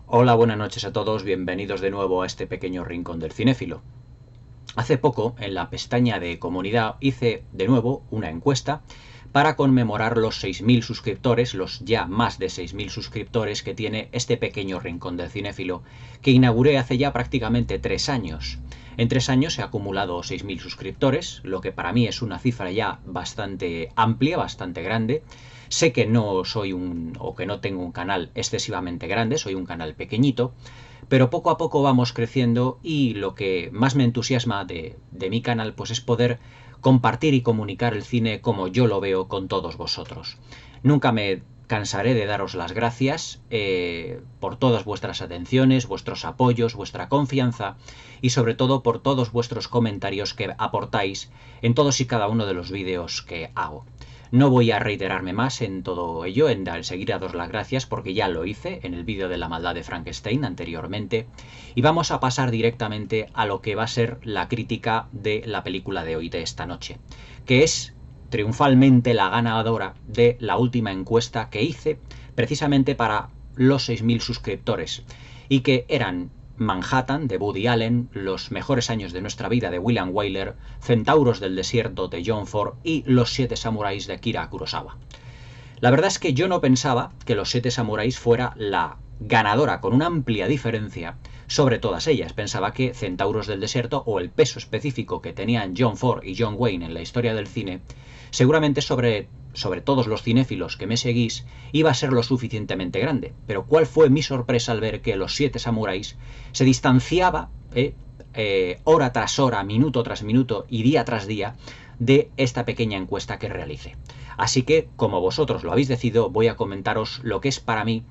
Hola, buenas noches a todos, bienvenidos de nuevo a este pequeño rincón del cinéfilo. Hace poco, en la pestaña de comunidad, hice de nuevo una encuesta para conmemorar los 6.000 suscriptores, los ya más de 6.000 suscriptores que tiene este pequeño rincón del cinéfilo, que inauguré hace ya prácticamente 3 años. En 3 años he acumulado 6.000 suscriptores, lo que para mí es una cifra ya bastante amplia, bastante grande. Sé que no soy o que no tengo un canal excesivamente grande, soy un canal pequeñito, pero poco a poco vamos creciendo y lo que más me entusiasma de mi canal pues es poder compartir y comunicar el cine como yo lo veo con todos vosotros. Nunca me cansaré de daros las gracias por todas vuestras atenciones, vuestros apoyos, vuestra confianza y sobre todo por todos vuestros comentarios que aportáis en todos y cada uno de los vídeos que hago. No voy a reiterarme más en todo ello, en seguir a daros las gracias porque ya lo hice en el vídeo de la maldad de Frankenstein anteriormente y vamos a pasar directamente a lo que va a ser la crítica de la película de hoy, de esta noche, que es triunfalmente la ganadora de la última encuesta que hice precisamente para los 6.000 suscriptores y que eran Manhattan de Woody Allen, Los mejores años de nuestra vida de William Wyler, Centauros del desierto de John Ford y Los siete samuráis de Akira Kurosawa. La verdad es que yo no pensaba que Los siete samuráis fuera la ganadora con una amplia diferencia sobre todas ellas. Pensaba que Centauros del desierto o el peso específico que tenían John Ford y John Wayne en la historia del cine, seguramente sobre todos los cinéfilos que me seguís, iba a ser lo suficientemente grande. Pero ¿cuál fue mi sorpresa al ver que Los siete samuráis se distanciaba hora tras hora, minuto tras minuto y día tras día de esta pequeña encuesta que realicé? Así que, como vosotros lo habéis decidido, voy a comentaros lo que es para mí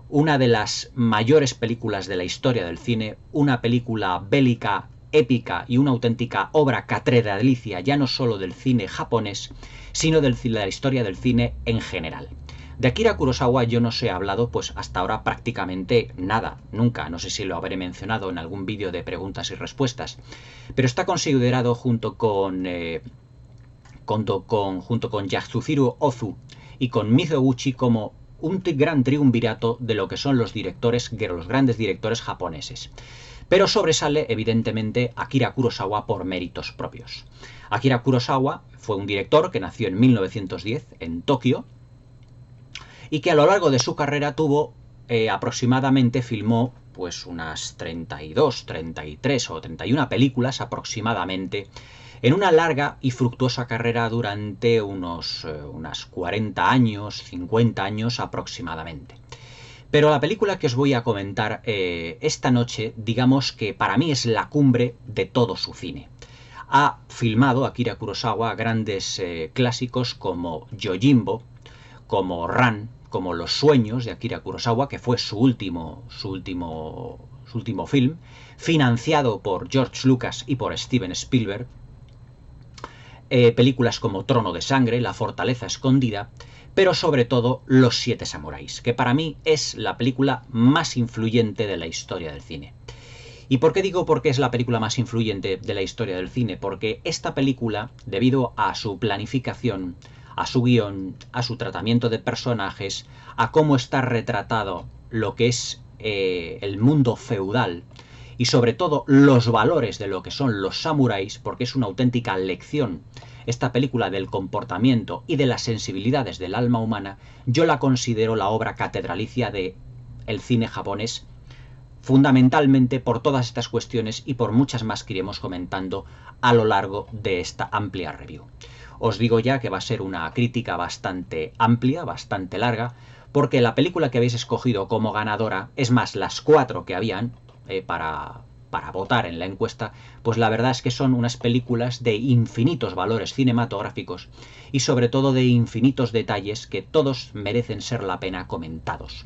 una de las mayores películas de la historia del cine, una película bélica, épica y una auténtica obra catedralicia, ya no solo del cine japonés, sino de la historia del cine en general. De Akira Kurosawa yo no os he hablado pues hasta ahora prácticamente nada, nunca, no sé si lo habré mencionado en algún vídeo de preguntas y respuestas, pero está considerado junto con Yasujiro Ozu y con Mizoguchi como un gran triunvirato de lo que son los grandes directores japoneses. Pero sobresale evidentemente Akira Kurosawa por méritos propios. Akira Kurosawa fue un director que nació en 1910 en Tokio y que a lo largo de su carrera aproximadamente filmó pues unas 32, 33 o 31 películas aproximadamente en una larga y fructuosa carrera durante unas 40 años, 50 años aproximadamente. Pero la película que os voy a comentar esta noche, digamos que para mí es la cumbre de todo su cine. Ha filmado Akira Kurosawa grandes clásicos como Yojimbo, como Ran, como Los sueños de Akira Kurosawa, que fue su último film, financiado por George Lucas y por Steven Spielberg. Películas como Trono de sangre, La fortaleza escondida, pero sobre todo Los siete samuráis, que para mí es la película más influyente de la historia del cine. ¿Y por qué digo por qué es la película más influyente de la historia del cine? Porque esta película, debido a su planificación, a su guión, a su tratamiento de personajes, a cómo está retratado lo que es el mundo feudal y sobre todo los valores de lo que son los samuráis, porque es una auténtica lección esta película del comportamiento y de las sensibilidades del alma humana, yo la considero la obra catedralicia del cine japonés, fundamentalmente por todas estas cuestiones y por muchas más que iremos comentando a lo largo de esta amplia review. Os digo ya que va a ser una crítica bastante amplia, bastante larga, porque la película que habéis escogido como ganadora, es más, las 4 que habían para votar en la encuesta, pues la verdad es que son unas películas de infinitos valores cinematográficos y sobre todo de infinitos detalles que todos merecen ser la pena comentados,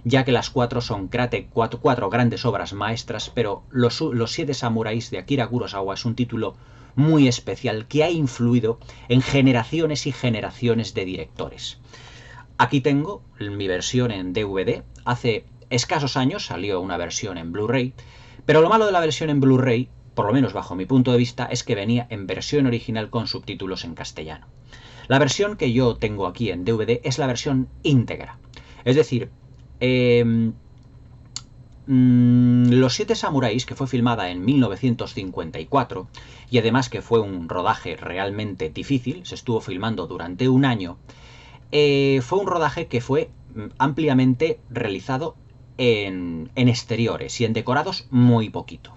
ya que las 4 son cuatro grandes obras maestras, pero los siete samuráis de Akira Kurosawa es un título muy especial que ha influido en generaciones y generaciones de directores. Aquí tengo mi versión en DVD. Hace escasos años salió una versión en Blu-ray, pero lo malo de la versión en Blu-ray, por lo menos bajo mi punto de vista, es que venía en versión original con subtítulos en castellano. La versión que yo tengo aquí en DVD es la versión íntegra. Es decir, Los Siete Samuráis, que fue filmada en 1954, y además que fue un rodaje realmente difícil, se estuvo filmando durante un año, fue un rodaje que fue ampliamente realizado en exteriores y en decorados muy poquito.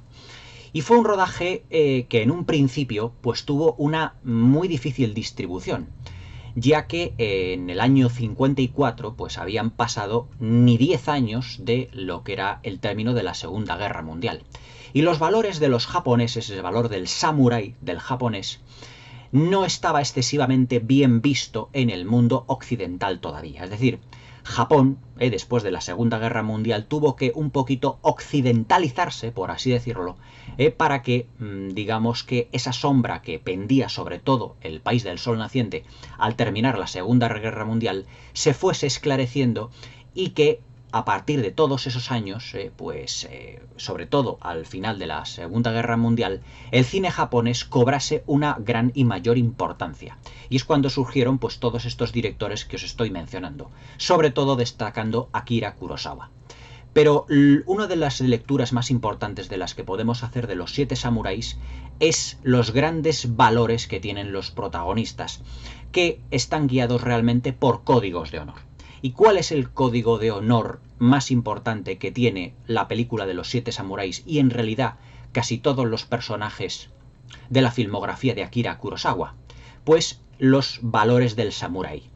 Y fue un rodaje que en un principio pues tuvo una muy difícil distribución, ya que en el año 54 pues habían pasado ni 10 años de lo que era el término de la Segunda Guerra Mundial. Y los valores de los japoneses, el valor del samurái, del japonés, no estaba excesivamente bien visto en el mundo occidental todavía. Es decir, Japón, después de la Segunda Guerra Mundial, tuvo que un poquito occidentalizarse, por así decirlo, para que, digamos que esa sombra que pendía sobre todo el país del sol naciente al terminar la Segunda Guerra Mundial, se fuese esclareciendo y que a partir de todos esos años, sobre todo al final de la Segunda Guerra Mundial, el cine japonés cobrase una gran y mayor importancia. Y es cuando surgieron pues todos estos directores que os estoy mencionando, sobre todo destacando Akira Kurosawa. Pero una de las lecturas más importantes de las que podemos hacer de los Siete Samuráis es los grandes valores que tienen los protagonistas, que están guiados realmente por códigos de honor. ¿Y cuál es el código de honor más importante que tiene la película de los Siete Samuráis y en realidad casi todos los personajes de la filmografía de Akira Kurosawa? Pues los valores del samurái.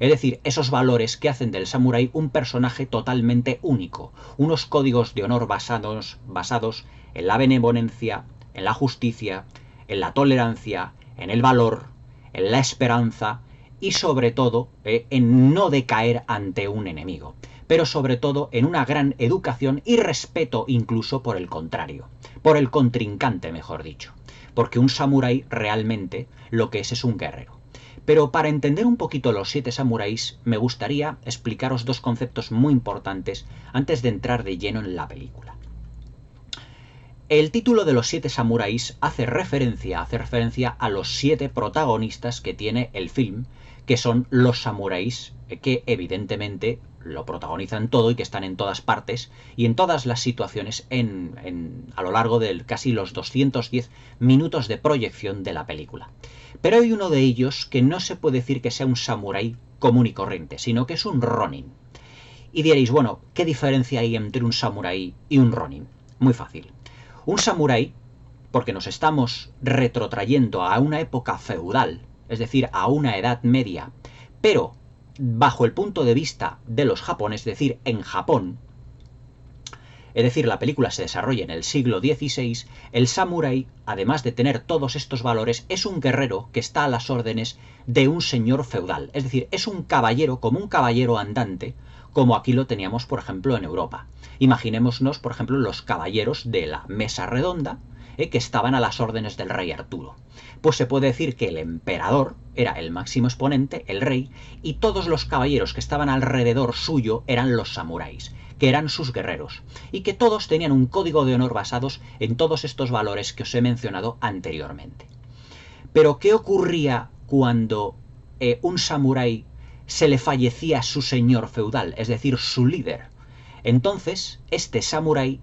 Es decir, esos valores que hacen del samurái un personaje totalmente único, unos códigos de honor basados en la benevolencia, en la justicia, en la tolerancia, en el valor, en la esperanza y sobre todo en no decaer ante un enemigo, pero sobre todo en una gran educación y respeto incluso por el contrario, por el contrincante mejor dicho, porque un samurái realmente lo que es un guerrero. Pero para entender un poquito los Siete Samuráis me gustaría explicaros dos conceptos muy importantes antes de entrar de lleno en la película. El título de los Siete Samuráis hace referencia a los 7 protagonistas que tiene el film, que son los samuráis que evidentemente lo protagonizan todo y que están en todas partes y en todas las situaciones a lo largo de casi los 210 minutos de proyección de la película. Pero hay uno de ellos que no se puede decir que sea un samurái común y corriente, sino que es un ronin. Y diréis, bueno, ¿qué diferencia hay entre un samurái y un ronin? Muy fácil. Un samurái, porque nos estamos retrotrayendo a una época feudal, es decir, a una edad media, pero bajo el punto de vista de los japoneses, es decir, en Japón, es decir, la película se desarrolla en el siglo XVI, el samurái, además de tener todos estos valores, es un guerrero que está a las órdenes de un señor feudal, es decir, es un caballero como un caballero andante, como aquí lo teníamos, por ejemplo, en Europa. Imaginémonos, por ejemplo, los caballeros de la mesa redonda, que estaban a las órdenes del rey Arturo. Pues se puede decir que el emperador era el máximo exponente, el rey, y todos los caballeros que estaban alrededor suyo eran los samuráis, que eran sus guerreros, y que todos tenían un código de honor basados en todos estos valores que os he mencionado anteriormente. Pero, ¿qué ocurría cuando un samurái se le fallecía a su señor feudal, es decir, su líder? Entonces, este samurái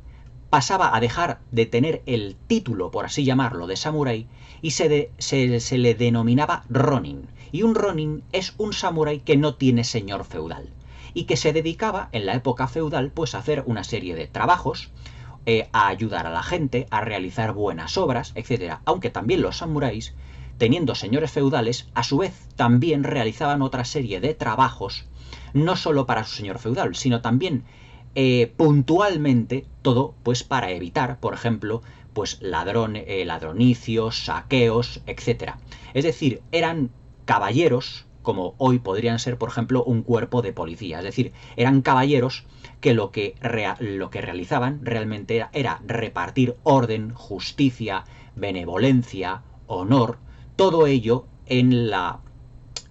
pasaba a dejar de tener el título, por así llamarlo, de samurái y se le denominaba ronin. Y un ronin es un samurái que no tiene señor feudal y que se dedicaba en la época feudal pues a hacer una serie de trabajos, a ayudar a la gente, a realizar buenas obras, etc. Aunque también los samuráis, teniendo señores feudales, a su vez también realizaban otra serie de trabajos, no solo para su señor feudal, sino también puntualmente todo pues para evitar, por ejemplo, pues ladronicios, saqueos, etc. Es decir, eran caballeros, como hoy podrían ser, por ejemplo, un cuerpo de policía. Es decir, eran caballeros que lo que realizaban realmente era repartir orden, justicia, benevolencia, honor, todo ello en la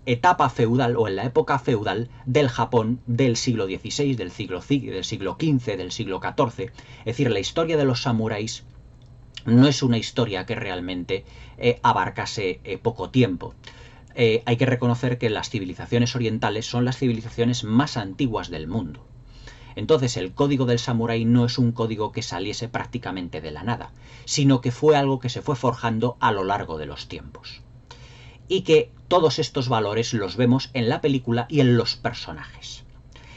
etapa feudal o en la época feudal del Japón del siglo XVI, del siglo XV, del siglo XIV. Es decir, la historia de los samuráis no es una historia que realmente abarcase poco tiempo. Hay que reconocer que las civilizaciones orientales son las civilizaciones más antiguas del mundo. Entonces el código del samurái no es un código que saliese prácticamente de la nada, sino que fue algo que se fue forjando a lo largo de los tiempos. Y que todos estos valores los vemos en la película y en los personajes.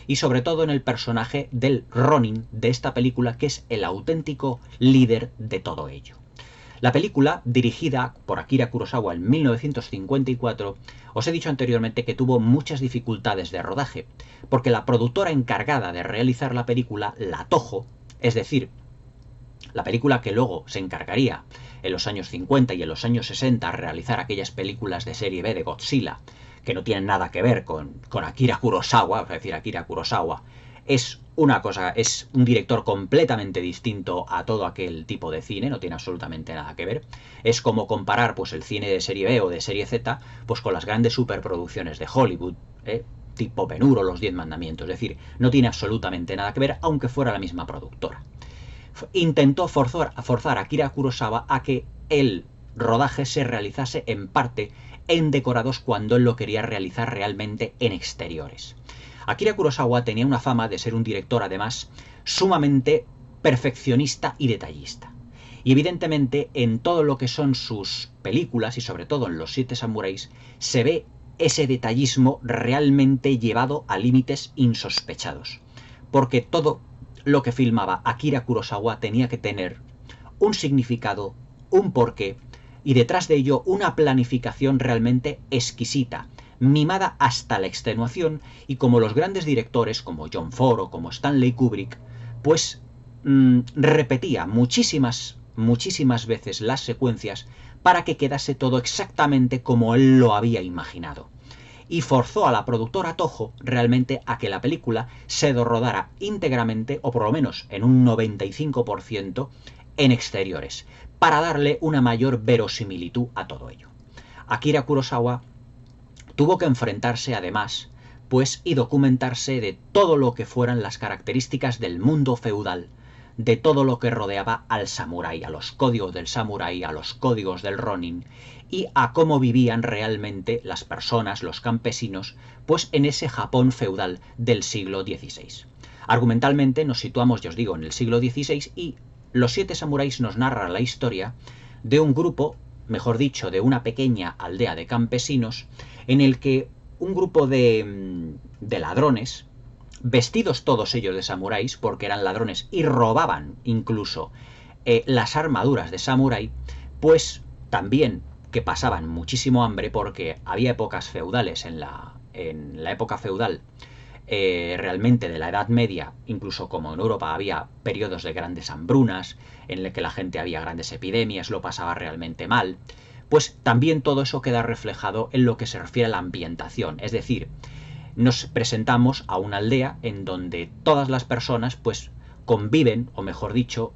Y sobre todo en el personaje del Ronin de esta película, que es el auténtico líder de todo ello. La película, dirigida por Akira Kurosawa en 1954, os he dicho anteriormente que tuvo muchas dificultades de rodaje, porque la productora encargada de realizar la película, la Toho, es decir, la película que luego se encargaría en los años 50 y en los años 60 a realizar aquellas películas de serie B de Godzilla, que no tienen nada que ver con Akira Kurosawa, es decir, Akira Kurosawa es una cosa, es un director completamente distinto a todo aquel tipo de cine, no tiene absolutamente nada que ver. Es como comparar pues el cine de serie B o de serie Z pues con las grandes superproducciones de Hollywood, tipo Ben-Hur o Los 10 Mandamientos, es decir, no tiene absolutamente nada que ver, aunque fuera la misma productora. Intentó forzar a Akira Kurosawa a que el rodaje se realizase en parte en decorados cuando él lo quería realizar realmente en exteriores. Akira Kurosawa tenía una fama de ser un director, además, sumamente perfeccionista y detallista. Y evidentemente en todo lo que son sus películas, y sobre todo en Los 7 Samuráis, se ve ese detallismo realmente llevado a límites insospechados. Porque todo lo que filmaba Akira Kurosawa tenía que tener un significado, un porqué, y detrás de ello una planificación realmente exquisita, mimada hasta la extenuación, y como los grandes directores como John Ford o como Stanley Kubrick, pues repetía muchísimas veces las secuencias para que quedase todo exactamente como él lo había imaginado. Y forzó a la productora Toho realmente a que la película se rodara íntegramente, o por lo menos en un 95%, en exteriores, para darle una mayor verosimilitud a todo ello. Akira Kurosawa tuvo que enfrentarse además, pues, y documentarse de todo lo que fueran las características del mundo feudal, de todo lo que rodeaba al samurái, a los códigos del samurái, a los códigos del Ronin, y a cómo vivían realmente las personas, los campesinos, pues en ese Japón feudal del siglo XVI. Argumentalmente nos situamos, ya os digo, en el siglo XVI, y Los 7 Samuráis nos narra la historia de un grupo, mejor dicho, de una pequeña aldea de campesinos, en el que un grupo de ladrones, vestidos todos ellos de samuráis, porque eran ladrones y robaban incluso las armaduras de samurái, pues también que pasaban muchísimo hambre, porque había épocas feudales en la época feudal, realmente de la Edad Media, incluso como en Europa había periodos de grandes hambrunas, en el que la gente había grandes epidemias, lo pasaba realmente mal, pues también todo eso queda reflejado en lo que se refiere a la ambientación, es decir, nos presentamos a una aldea en donde todas las personas pues conviven, o mejor dicho,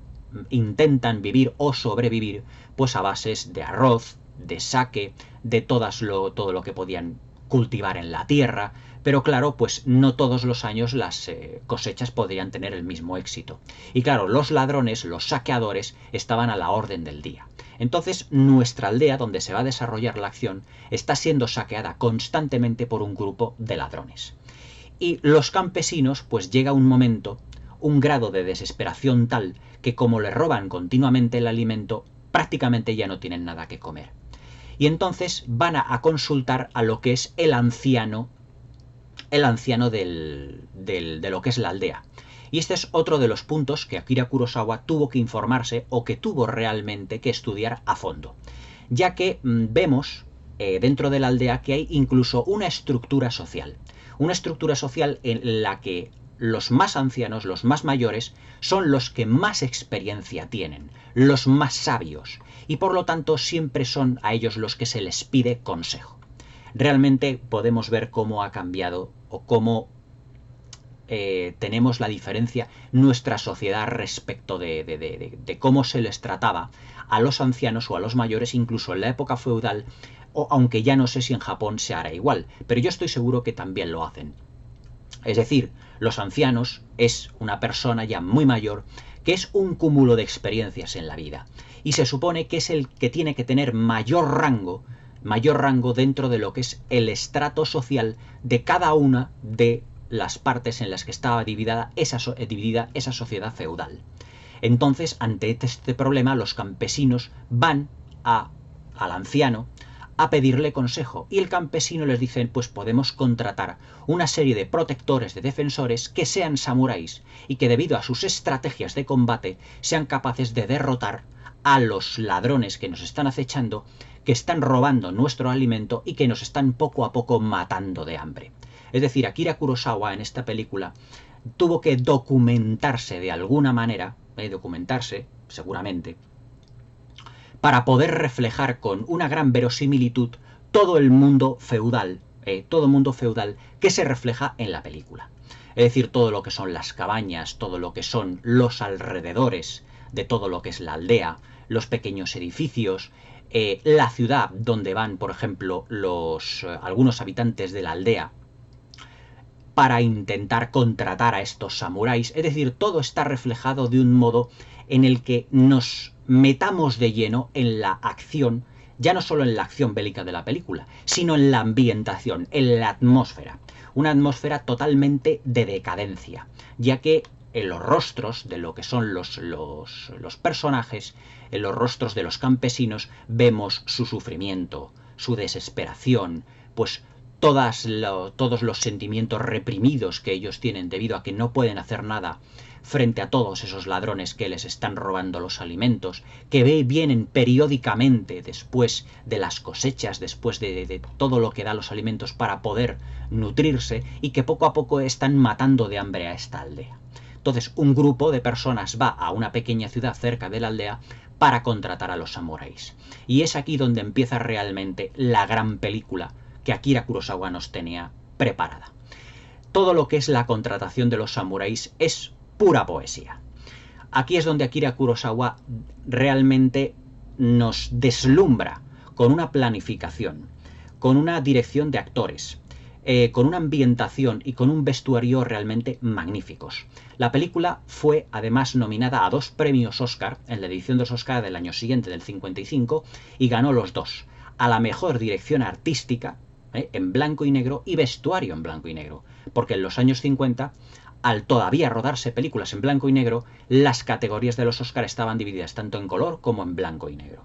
intentan vivir o sobrevivir pues a bases de arroz, de sake, de todo lo que podían cultivar en la tierra, pero claro, pues no todos los años las cosechas podrían tener el mismo éxito. Y claro, los ladrones, los saqueadores, estaban a la orden del día. Entonces, nuestra aldea, donde se va a desarrollar la acción, está siendo saqueada constantemente por un grupo de ladrones. Y los campesinos, pues llega un momento, un grado de desesperación tal, que como le roban continuamente el alimento, prácticamente ya no tienen nada que comer. Y entonces van a consultar a lo que es el anciano de lo que es la aldea. Y este es otro de los puntos que Akira Kurosawa tuvo que informarse, o que tuvo realmente que estudiar a fondo, ya que vemos dentro de la aldea que hay incluso una estructura social en la que los más ancianos, los más mayores, son los que más experiencia tienen, los más sabios, y por lo tanto siempre son a ellos los que se les pide consejo. Realmente podemos ver cómo ha cambiado, o cómo tenemos la diferencia nuestra sociedad respecto de cómo se les trataba a los ancianos o a los mayores, incluso en la época feudal, o aunque ya no sé si en Japón se hará igual, pero yo estoy seguro que también lo hacen. Es decir, los ancianos es una persona ya muy mayor que es un cúmulo de experiencias en la vida, y se supone que es el que tiene que tener mayor rango dentro de lo que es el estrato social de cada una de las partes en las que estaba dividida esa sociedad feudal. Entonces, ante este problema, los campesinos van al anciano a pedirle consejo, y el campesino les dice, pues podemos contratar una serie de protectores, de defensores, que sean samuráis y que debido a sus estrategias de combate sean capaces de derrotar a los ladrones que nos están acechando, que están robando nuestro alimento y que nos están poco a poco matando de hambre. Es decir, Akira Kurosawa en esta película tuvo que documentarse de alguna manera, documentarse seguramente, para poder reflejar con una gran verosimilitud todo el mundo feudal que se refleja en la película. Es decir, todo lo que son las cabañas, todo lo que son los alrededores de todo lo que es la aldea, los pequeños edificios, la ciudad donde van, por ejemplo, algunos habitantes de la aldea para intentar contratar a estos samuráis. Es decir, todo está reflejado de un modo en el que nos metamos de lleno en la acción, ya no solo en la acción bélica de la película, sino en la ambientación, en la atmósfera. Una atmósfera totalmente de decadencia, ya que en los rostros de lo que son los personajes, en los rostros de los campesinos, vemos su sufrimiento, su desesperación, pues todos los sentimientos reprimidos que ellos tienen debido a que no pueden hacer nada frente a todos esos ladrones que les están robando los alimentos, que vienen periódicamente después de las cosechas, después de todo lo que da los alimentos para poder nutrirse, y que poco a poco están matando de hambre a esta aldea. Entonces, un grupo de personas va a una pequeña ciudad cerca de la aldea para contratar a los samuráis. Y es aquí donde empieza realmente la gran película que Akira Kurosawa nos tenía preparada. Todo lo que es la contratación de los samuráis es pura poesía. Aquí es donde Akira Kurosawa realmente nos deslumbra con una planificación, con una dirección de actores, con una ambientación y con un vestuario realmente magníficos. La película fue además nominada a 2 premios Oscar en la edición de los Oscar del año siguiente, del 55, y ganó los 2. A la mejor dirección artística, en blanco y negro, y vestuario en blanco y negro, porque en los años 50, al todavía rodarse películas en blanco y negro, las categorías de los Oscar estaban divididas tanto en color como en blanco y negro.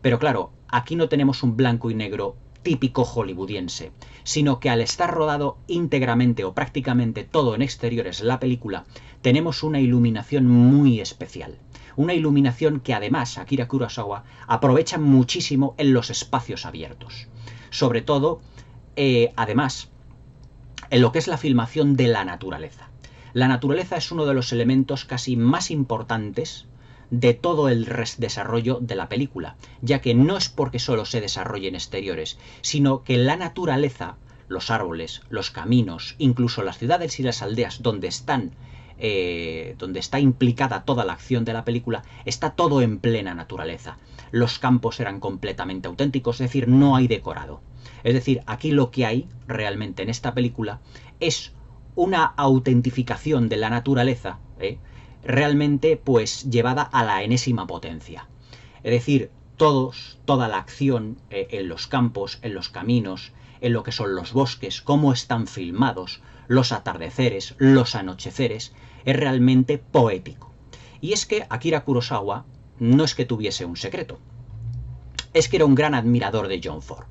Pero claro, aquí no tenemos un blanco y negro típico hollywoodiense, sino que al estar rodado íntegramente o prácticamente todo en exteriores la película, tenemos una iluminación muy especial. Una iluminación que además Akira Kurosawa aprovecha muchísimo en los espacios abiertos. Sobre todo, además, en lo que es la filmación de la naturaleza. La naturaleza es uno de los elementos casi más importantes de todo el desarrollo de la película, ya que no es porque solo se desarrolle en exteriores, sino que la naturaleza, los árboles, los caminos, incluso las ciudades y las aldeas donde está implicada toda la acción de la película, está todo en plena naturaleza. Los campos eran completamente auténticos, es decir, no hay decorado. Es decir, aquí lo que hay realmente en esta película es una autentificación de la naturaleza, realmente pues llevada a la enésima potencia. Es decir, toda la acción en los campos, en los caminos, en lo que son los bosques, cómo están filmados, los atardeceres, los anocheceres, es realmente poético. Y es que Akira Kurosawa no es que tuviese un secreto, es que era un gran admirador de John Ford.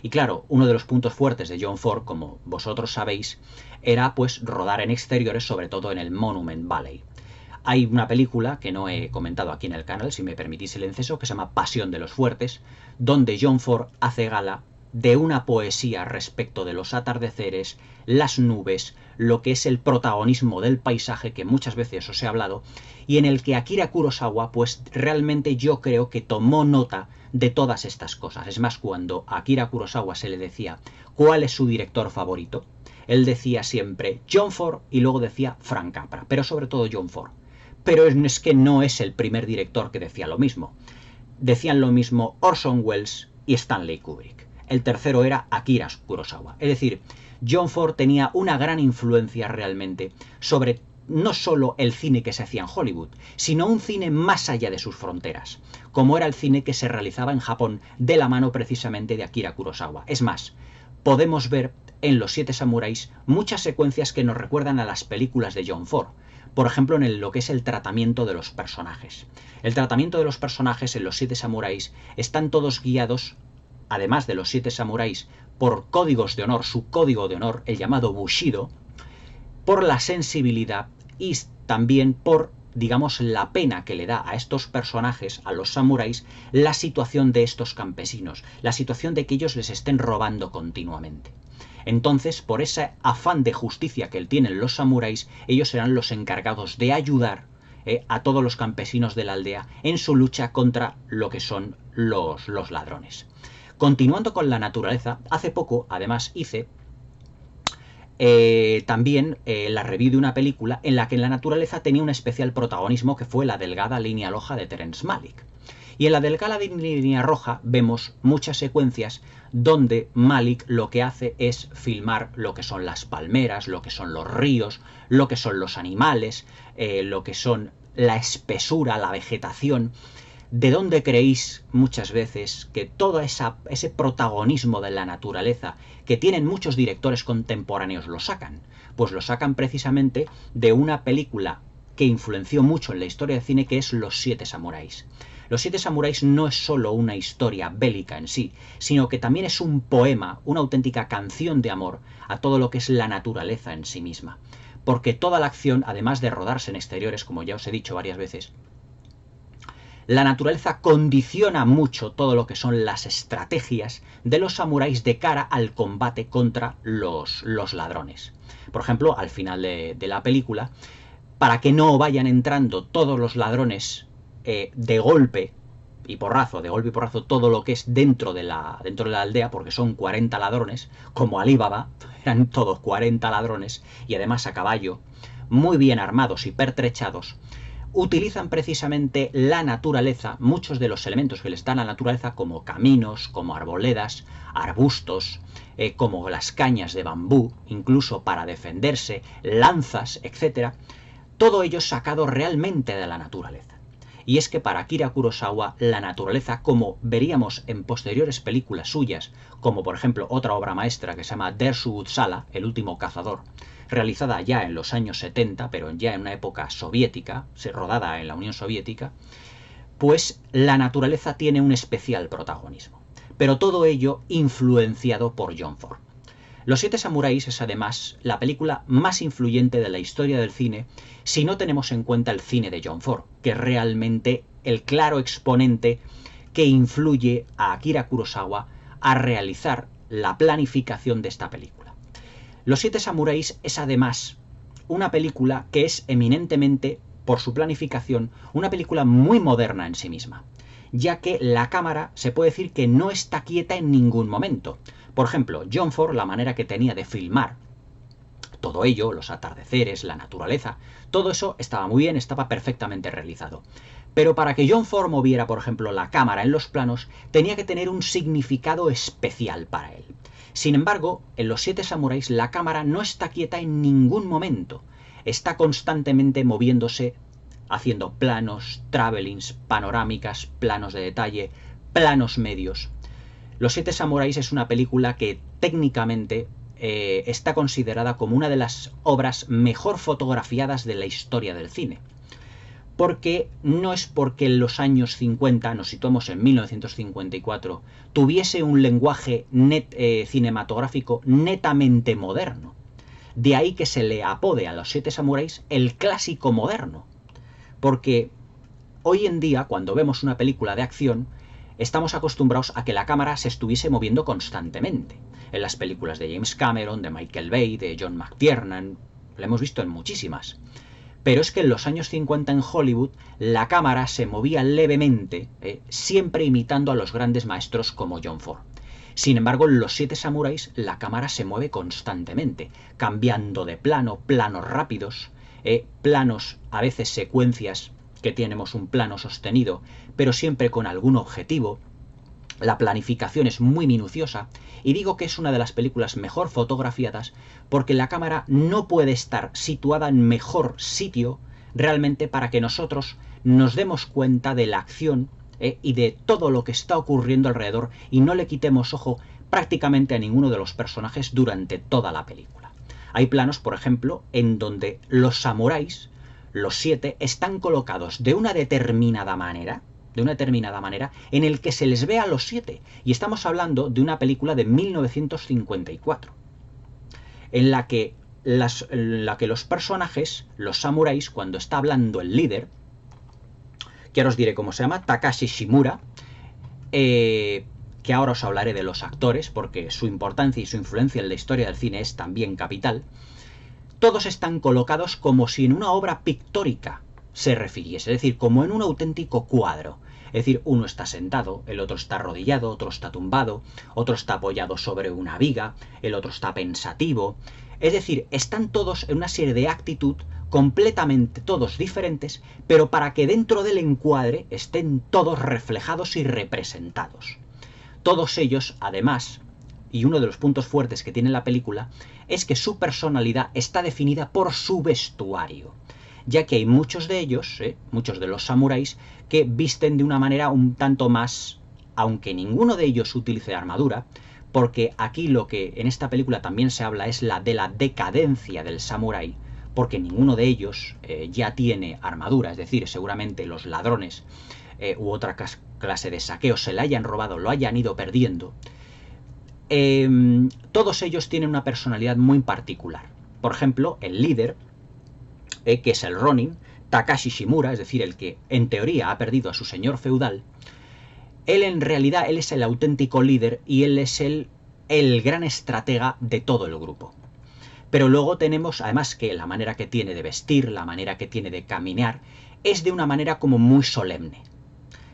Y claro, uno de los puntos fuertes de John Ford, como vosotros sabéis, era pues rodar en exteriores, sobre todo en el Monument Valley. Hay una película que no he comentado aquí en el canal, si me permitís el inciso, que se llama Pasión de los Fuertes, donde John Ford hace gala de una poesía respecto de los atardeceres, las nubes, lo que es el protagonismo del paisaje, que muchas veces os he hablado, y en el que Akira Kurosawa pues realmente yo creo que tomó nota de todas estas cosas. Es más, cuando a Akira Kurosawa se le decía cuál es su director favorito, él decía siempre John Ford y luego decía Frank Capra, pero sobre todo John Ford. Pero es que no es el primer director que decía lo mismo. Decían lo mismo Orson Welles y Stanley Kubrick. El tercero era Akira Kurosawa. Es decir, John Ford tenía una gran influencia realmente sobre no solo el cine que se hacía en Hollywood, sino un cine más allá de sus fronteras, como era el cine que se realizaba en Japón de la mano precisamente de Akira Kurosawa. Es más, podemos ver en Los Siete Samuráis muchas secuencias que nos recuerdan a las películas de John Ford. Por ejemplo, en lo que es el tratamiento de los personajes. El tratamiento de los personajes en Los Siete Samuráis están todos guiados, además de los Siete Samuráis, por códigos de honor, su código de honor, el llamado Bushido, por la sensibilidad y también por, digamos, la pena que le da a estos personajes, a los samuráis, la situación de estos campesinos, la situación de que ellos les estén robando continuamente. Entonces, por ese afán de justicia que tienen los samuráis, ellos serán los encargados de ayudar a todos los campesinos de la aldea en su lucha contra lo que son los ladrones. Continuando con la naturaleza, hace poco, además, hice también la review de una película en la que la naturaleza tenía un especial protagonismo, que fue La delgada línea roja de Terence Malick. Y en La delgada línea roja vemos muchas secuencias donde Malick lo que hace es filmar lo que son las palmeras, lo que son los ríos, lo que son los animales, lo que son la espesura, la vegetación. ¿De dónde creéis muchas veces que todo ese protagonismo de la naturaleza que tienen muchos directores contemporáneos lo sacan? Pues lo sacan precisamente de una película que influenció mucho en la historia del cine, que es Los Siete Samuráis. Los Siete Samuráis no es solo una historia bélica en sí, sino que también es un poema, una auténtica canción de amor a todo lo que es la naturaleza en sí misma. Porque toda la acción, además de rodarse en exteriores, como ya os he dicho varias veces, la naturaleza condiciona mucho todo lo que son las estrategias de los samuráis de cara al combate contra los ladrones. Por ejemplo, al final de la película, para que no vayan entrando todos los ladrones de golpe y porrazo, todo lo que es dentro de la aldea, porque son 40 ladrones, como Alí Baba, eran todos 40 ladrones, y además a caballo, muy bien armados y pertrechados, utilizan precisamente la naturaleza, muchos de los elementos que les dan la naturaleza, como caminos, como arboledas, arbustos, como las cañas de bambú, incluso para defenderse, lanzas, etc. Todo ello sacado realmente de la naturaleza. Y es que para Akira Kurosawa la naturaleza, como veríamos en posteriores películas suyas, como por ejemplo otra obra maestra que se llama Dersu Utsala, El último cazador, realizada ya en los años 70, pero ya en una época soviética, rodada en la Unión Soviética, pues la naturaleza tiene un especial protagonismo. Pero todo ello influenciado por John Ford. Los Siete Samuráis es además la película más influyente de la historia del cine si no tenemos en cuenta el cine de John Ford, que es realmente el claro exponente que influye a Akira Kurosawa a realizar la planificación de esta película. Los Siete Samuráis es además una película que es eminentemente, por su planificación, una película muy moderna en sí misma, ya que la cámara se puede decir que no está quieta en ningún momento. Por ejemplo, John Ford, la manera que tenía de filmar todo ello, los atardeceres, la naturaleza, todo eso estaba muy bien, estaba perfectamente realizado. Pero para que John Ford moviera, por ejemplo, la cámara en los planos, tenía que tener un significado especial para él. Sin embargo, en Los Siete Samuráis la cámara no está quieta en ningún momento. Está constantemente moviéndose, haciendo planos, travelings, panorámicas, planos de detalle, planos medios. Los Siete Samuráis es una película que técnicamente está considerada como una de las obras mejor fotografiadas de la historia del cine. Porque no es porque en los años 50, nos situamos en 1954, tuviese un lenguaje cinematográfico netamente moderno. De ahí que se le apode a Los Siete Samuráis el clásico moderno. Porque hoy en día, cuando vemos una película de acción, estamos acostumbrados a que la cámara se estuviese moviendo constantemente. En las películas de James Cameron, de Michael Bay, de John McTiernan, lo hemos visto en muchísimas. Pero es que en los años 50 en Hollywood la cámara se movía levemente, siempre imitando a los grandes maestros como John Ford. Sin embargo, en Los Siete Samuráis la cámara se mueve constantemente, cambiando de plano, planos rápidos, planos, a veces secuencias que tenemos un plano sostenido, pero siempre con algún objetivo. La planificación es muy minuciosa y digo que es una de las películas mejor fotografiadas porque la cámara no puede estar situada en mejor sitio realmente para que nosotros nos demos cuenta de la acción y de todo lo que está ocurriendo alrededor y no le quitemos ojo prácticamente a ninguno de los personajes durante toda la película. Hay planos, por ejemplo, en donde los samuráis, los 7, están colocados de una determinada manera, en el que se les ve a los 7. Y estamos hablando de una película de 1954, en la que los personajes, los samuráis, cuando está hablando el líder, que ahora os diré cómo se llama, Takashi Shimura, que ahora os hablaré de los actores, porque su importancia y su influencia en la historia del cine es también capital, todos están colocados como si en una obra pictórica se refiriese, es decir, como en un auténtico cuadro. Es decir, uno está sentado, el otro está arrodillado, otro está tumbado, otro está apoyado sobre una viga, el otro está pensativo. Es decir, están todos en una serie de actitud completamente todos diferentes, pero para que dentro del encuadre estén todos reflejados y representados. Todos ellos, además, y uno de los puntos fuertes que tiene la película, es que su personalidad está definida por su vestuario, ya que hay muchos de ellos, muchos de los samuráis, que visten de una manera un tanto más, aunque ninguno de ellos utilice armadura, porque aquí lo que en esta película también se habla es de la decadencia del samurái, porque ninguno de ellos ya tiene armadura, es decir, seguramente los ladrones u otra clase de saqueos se la hayan robado, lo hayan ido perdiendo. Todos ellos tienen una personalidad muy particular. Por ejemplo, el líder, que es el Ronin, Takashi Shimura, es decir, el que en teoría ha perdido a su señor feudal, él en realidad es el auténtico líder y él es el gran estratega de todo el grupo. Pero luego tenemos, además, que la manera que tiene de vestir, la manera que tiene de caminar, es de una manera como muy solemne,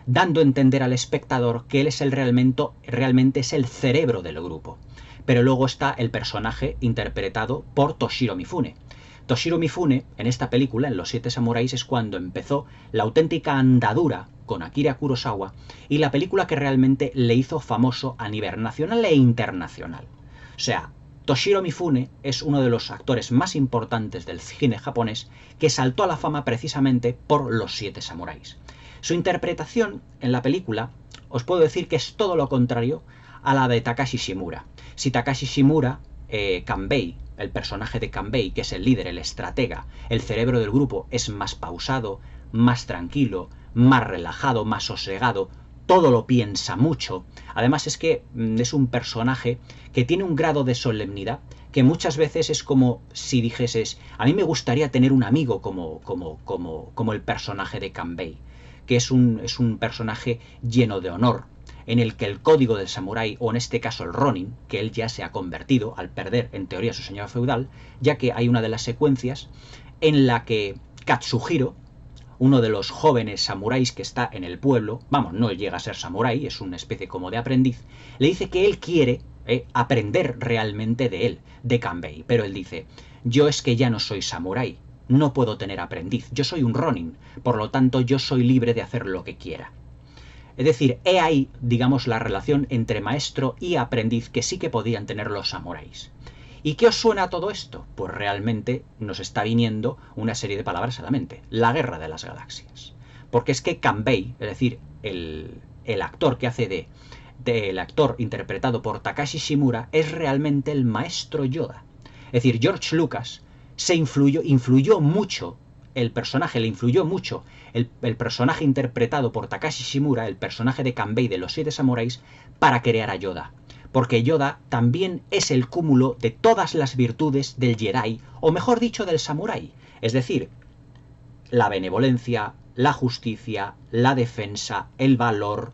dando a entender al espectador que él es realmente es el cerebro del grupo. Pero luego está el personaje interpretado por Toshiro Mifune. Toshiro Mifune, en esta película, en Los 7 Samuráis, es cuando empezó la auténtica andadura con Akira Kurosawa y la película que realmente le hizo famoso a nivel nacional e internacional. O sea, Toshiro Mifune es uno de los actores más importantes del cine japonés que saltó a la fama precisamente por Los 7 Samuráis. Su interpretación en la película, os puedo decir que es todo lo contrario a la de Takashi Shimura. Si Takashi Shimura, Kanbei, el personaje de Kanbei, que es el líder, el estratega, el cerebro del grupo, es más pausado, más tranquilo, más relajado, más sosegado, todo lo piensa mucho. Además es que es un personaje que tiene un grado de solemnidad que muchas veces es como si dijeses, a mí me gustaría tener un amigo como el personaje de Kanbei, que es un personaje lleno de honor, en el que el código del samurái, o en este caso el Ronin, que él ya se ha convertido al perder en teoría su señor feudal, ya que hay una de las secuencias en la que Katsuhiro, uno de los jóvenes samuráis que está en el pueblo, vamos, no llega a ser samurái, es una especie como de aprendiz, le dice que él quiere aprender realmente de él, de Kanbei, pero él dice, yo es que ya no soy samurái, no puedo tener aprendiz, yo soy un Ronin, por lo tanto yo soy libre de hacer lo que quiera. Es decir, he ahí, digamos, la relación entre maestro y aprendiz que sí que podían tener los samuráis. ¿Y qué os suena todo esto? Pues realmente nos está viniendo una serie de palabras a la mente. La Guerra de las Galaxias. Porque es que Kanbei, es decir, el actor que hace del actor interpretado por Takashi Shimura, es realmente el maestro Yoda. Es decir, George Lucas influyó mucho el personaje, le influyó mucho el personaje interpretado por Takashi Shimura, el personaje de Kanbei de Los 7 Samuráis, para crear a Yoda. Porque Yoda también es el cúmulo de todas las virtudes del Jedi, o mejor dicho, del samurái. Es decir, la benevolencia, la justicia, la defensa, el valor,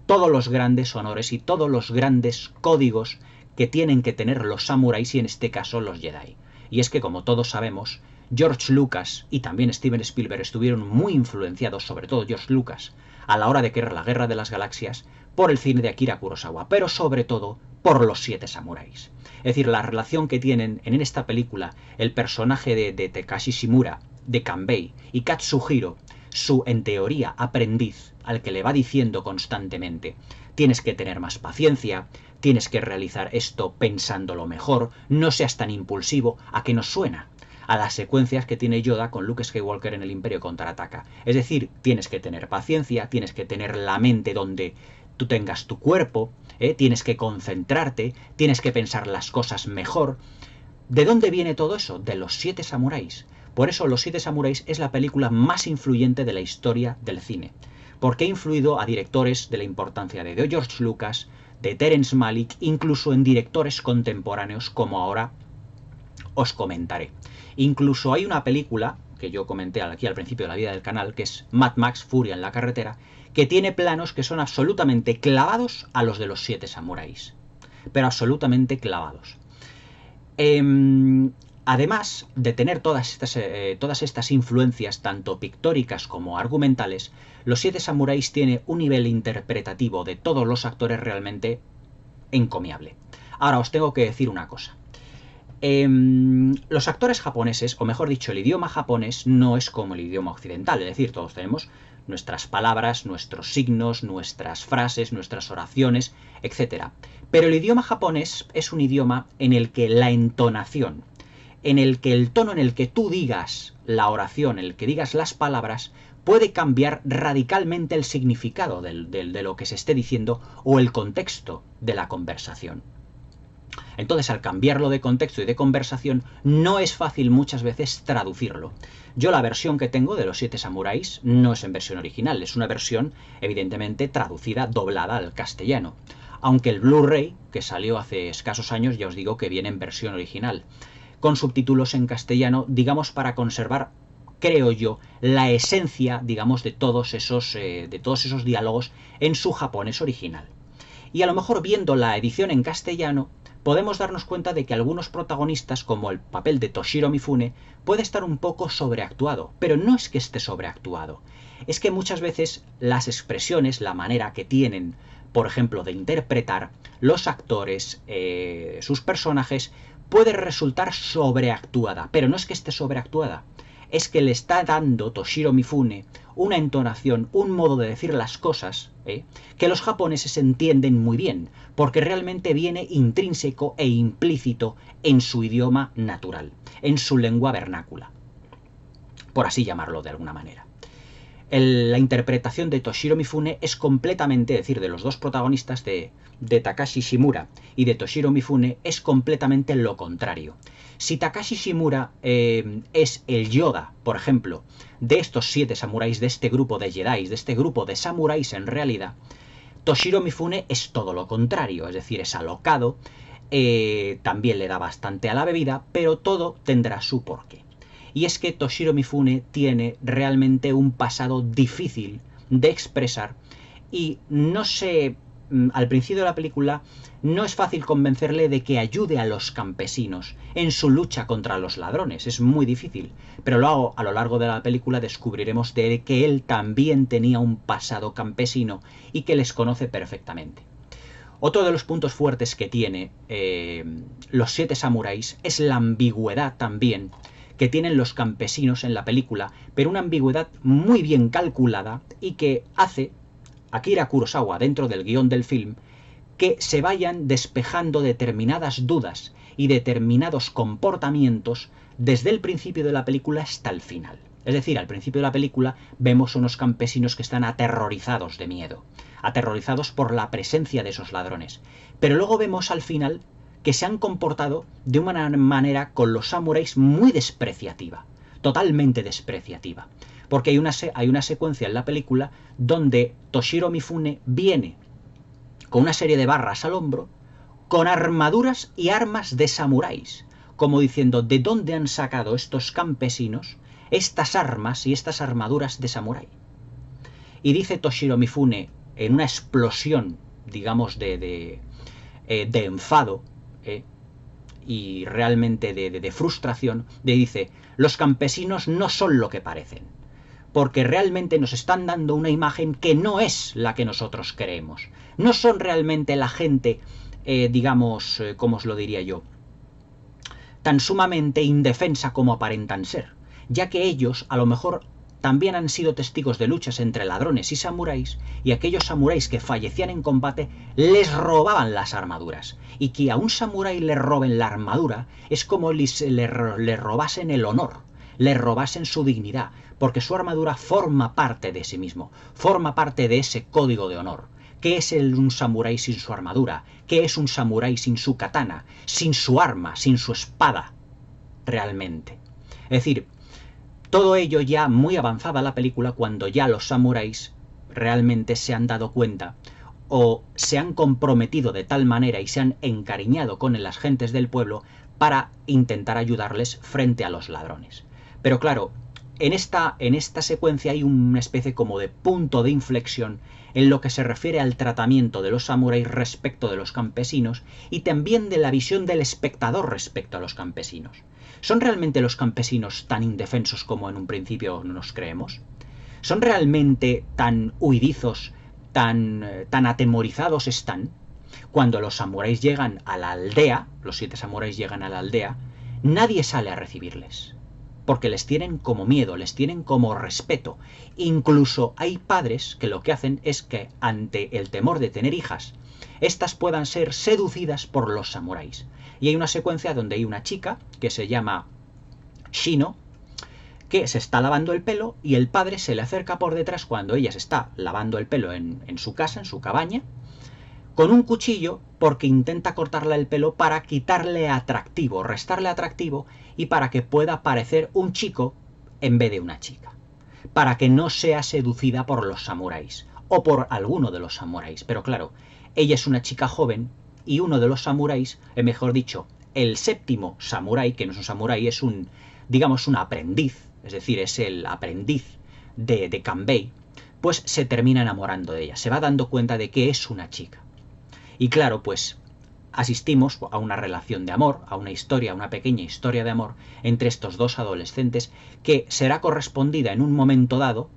todos los grandes honores y todos los grandes códigos que tienen que tener los samuráis y en este caso los Jedi. Y es que, como todos sabemos, George Lucas y también Steven Spielberg estuvieron muy influenciados, sobre todo George Lucas, a la hora de crear la Guerra de las Galaxias, por el cine de Akira Kurosawa, pero sobre todo por Los 7 Samuráis. Es decir, la relación que tienen en esta película el personaje de Takashi Shimura, de Kanbei, y Katsuhiro, su, en teoría, aprendiz, al que le va diciendo constantemente, tienes que tener más paciencia, tienes que realizar esto pensándolo mejor, no seas tan impulsivo, ¿a qué nos suena? A las secuencias que tiene Yoda con Luke Skywalker en el Imperio Contraataca. Es decir, tienes que tener paciencia, tienes que tener la mente donde tú tengas tu cuerpo, tienes que concentrarte, tienes que pensar las cosas mejor. ¿De dónde viene todo eso? De Los Siete Samuráis. Por eso Los Siete Samuráis es la película más influyente de la historia del cine, porque ha influido a directores de la importancia de George Lucas, de Terrence Malick, incluso en directores contemporáneos, como ahora os comentaré. Incluso hay una película que yo comenté aquí al principio de la vida del canal, que es Mad Max Furia en la carretera, que tiene planos que son absolutamente clavados a los de Los Siete Samuráis, pero absolutamente clavados. Además de tener todas estas influencias, tanto pictóricas como argumentales, Los Siete Samuráis tiene un nivel interpretativo de todos los actores realmente encomiable. Ahora os tengo que decir una cosa. Los actores japoneses, o mejor dicho, el idioma japonés no es como el idioma occidental, es decir, todos tenemos nuestras palabras, nuestros signos, nuestras frases, nuestras oraciones, etc. Pero el idioma japonés es un idioma en el que la entonación, en el que el tono en el que tú digas la oración, en el que digas las palabras, puede cambiar radicalmente el significado de lo que se esté diciendo o el contexto de la conversación. Entonces, al cambiarlo de contexto y de conversación, no es fácil muchas veces traducirlo. Yo la versión que tengo de Los Siete Samuráis no es en versión original, es una versión evidentemente traducida, doblada al castellano. Aunque el Blu-ray, que salió hace escasos años, ya os digo que viene en versión original, con subtítulos en castellano, digamos, para conservar, creo yo, la esencia, digamos, de todos esos diálogos en su japonés original. Y a lo mejor viendo la edición en castellano, podemos darnos cuenta de que algunos protagonistas, como el papel de Toshiro Mifune, puede estar un poco sobreactuado, pero no es que esté sobreactuado, es que muchas veces las expresiones, la manera que tienen, por ejemplo, de interpretar los actores, sus personajes, puede resultar sobreactuada, pero no es que esté sobreactuada, es que le está dando Toshiro Mifune una entonación, un modo de decir las cosas, que los japoneses entienden muy bien, porque realmente viene intrínseco e implícito en su idioma natural, en su lengua vernácula, por así llamarlo de alguna manera. La interpretación de Toshiro Mifune es completamente, es decir, de los dos protagonistas de Takashi Shimura y de Toshiro Mifune, es completamente lo contrario. Si Takashi Shimura es el Yoda, por ejemplo, de estos 7 samuráis, de este grupo de Jedis, de este grupo de samuráis en realidad, Toshiro Mifune es todo lo contrario, es decir, es alocado, también le da bastante a la bebida, pero todo tendrá su porqué. Y es que Toshiro Mifune tiene realmente un pasado difícil de expresar y no sé, al principio de la película no es fácil convencerle de que ayude a los campesinos en su lucha contra los ladrones, es muy difícil, pero luego a lo largo de la película descubriremos de que él también tenía un pasado campesino y que les conoce perfectamente. Otro de los puntos fuertes que tiene Los Siete Samuráis es la ambigüedad también que tienen los campesinos en la película, pero una ambigüedad muy bien calculada y que hace Akira Kurosawa dentro del guión del film que se vayan despejando determinadas dudas y determinados comportamientos desde el principio de la película hasta el final. Es decir, al principio de la película vemos unos campesinos que están aterrorizados de miedo, aterrorizados por la presencia de esos ladrones, pero luego vemos al final que se han comportado de una manera con los samuráis muy despreciativa, totalmente despreciativa. Porque hay una secuencia en la película donde Toshiro Mifune viene con una serie de barras al hombro, con armaduras y armas de samuráis, como diciendo, ¿de dónde han sacado estos campesinos estas armas y estas armaduras de samurái? Y dice Toshiro Mifune, en una explosión, digamos, de enfado, y realmente de frustración, dice, los campesinos no son lo que parecen, porque realmente nos están dando una imagen que no es la que nosotros creemos, no son realmente la gente, digamos, ¿cómo os lo diría yo?, tan sumamente indefensa como aparentan ser, ya que ellos a lo mejor también han sido testigos de luchas entre ladrones y samuráis, y aquellos samuráis que fallecían en combate les robaban las armaduras, y que a un samurái le roben la armadura es como le robasen el honor, le robasen su dignidad, porque su armadura forma parte de sí mismo, forma parte de ese código de honor, ¿Qué es un samurái sin su armadura? ¿Qué es un samurái sin su katana? Sin su arma, sin su espada, realmente. Es decir, todo ello ya muy avanzada la película, cuando ya los samuráis realmente se han dado cuenta o se han comprometido de tal manera y se han encariñado con las gentes del pueblo para intentar ayudarles frente a los ladrones. Pero claro, en esta secuencia hay una especie como de punto de inflexión en lo que se refiere al tratamiento de los samuráis respecto de los campesinos y también de la visión del espectador respecto a los campesinos. ¿Son realmente los campesinos tan indefensos como en un principio nos creemos? ¿Son realmente tan huidizos, tan atemorizados están? Cuando los samuráis llegan a la aldea, los 7 samuráis llegan a la aldea, nadie sale a recibirles, porque les tienen como miedo, les tienen como respeto. Incluso hay padres que lo que hacen es que, ante el temor de tener hijas, estas puedan ser seducidas por los samuráis. Y hay una secuencia donde hay una chica que se llama Shino, que se está lavando el pelo y el padre se le acerca por detrás cuando ella se está lavando el pelo en su casa, en su cabaña, con un cuchillo, porque intenta cortarle el pelo para quitarle atractivo, restarle atractivo, y para que pueda parecer un chico en vez de una chica, para que no sea seducida por los samuráis o por alguno de los samuráis. Pero claro, ella es una chica joven y uno de los samuráis, mejor dicho, el 7º samurái, que no es un samurái, es un, digamos, un aprendiz, es decir, es el aprendiz de Kanbei, pues se termina enamorando de ella, se va dando cuenta de que es una chica. Y claro, pues asistimos a una relación de amor, a una historia, a una pequeña historia de amor entre estos 2 adolescentes, que será correspondida en un momento dado,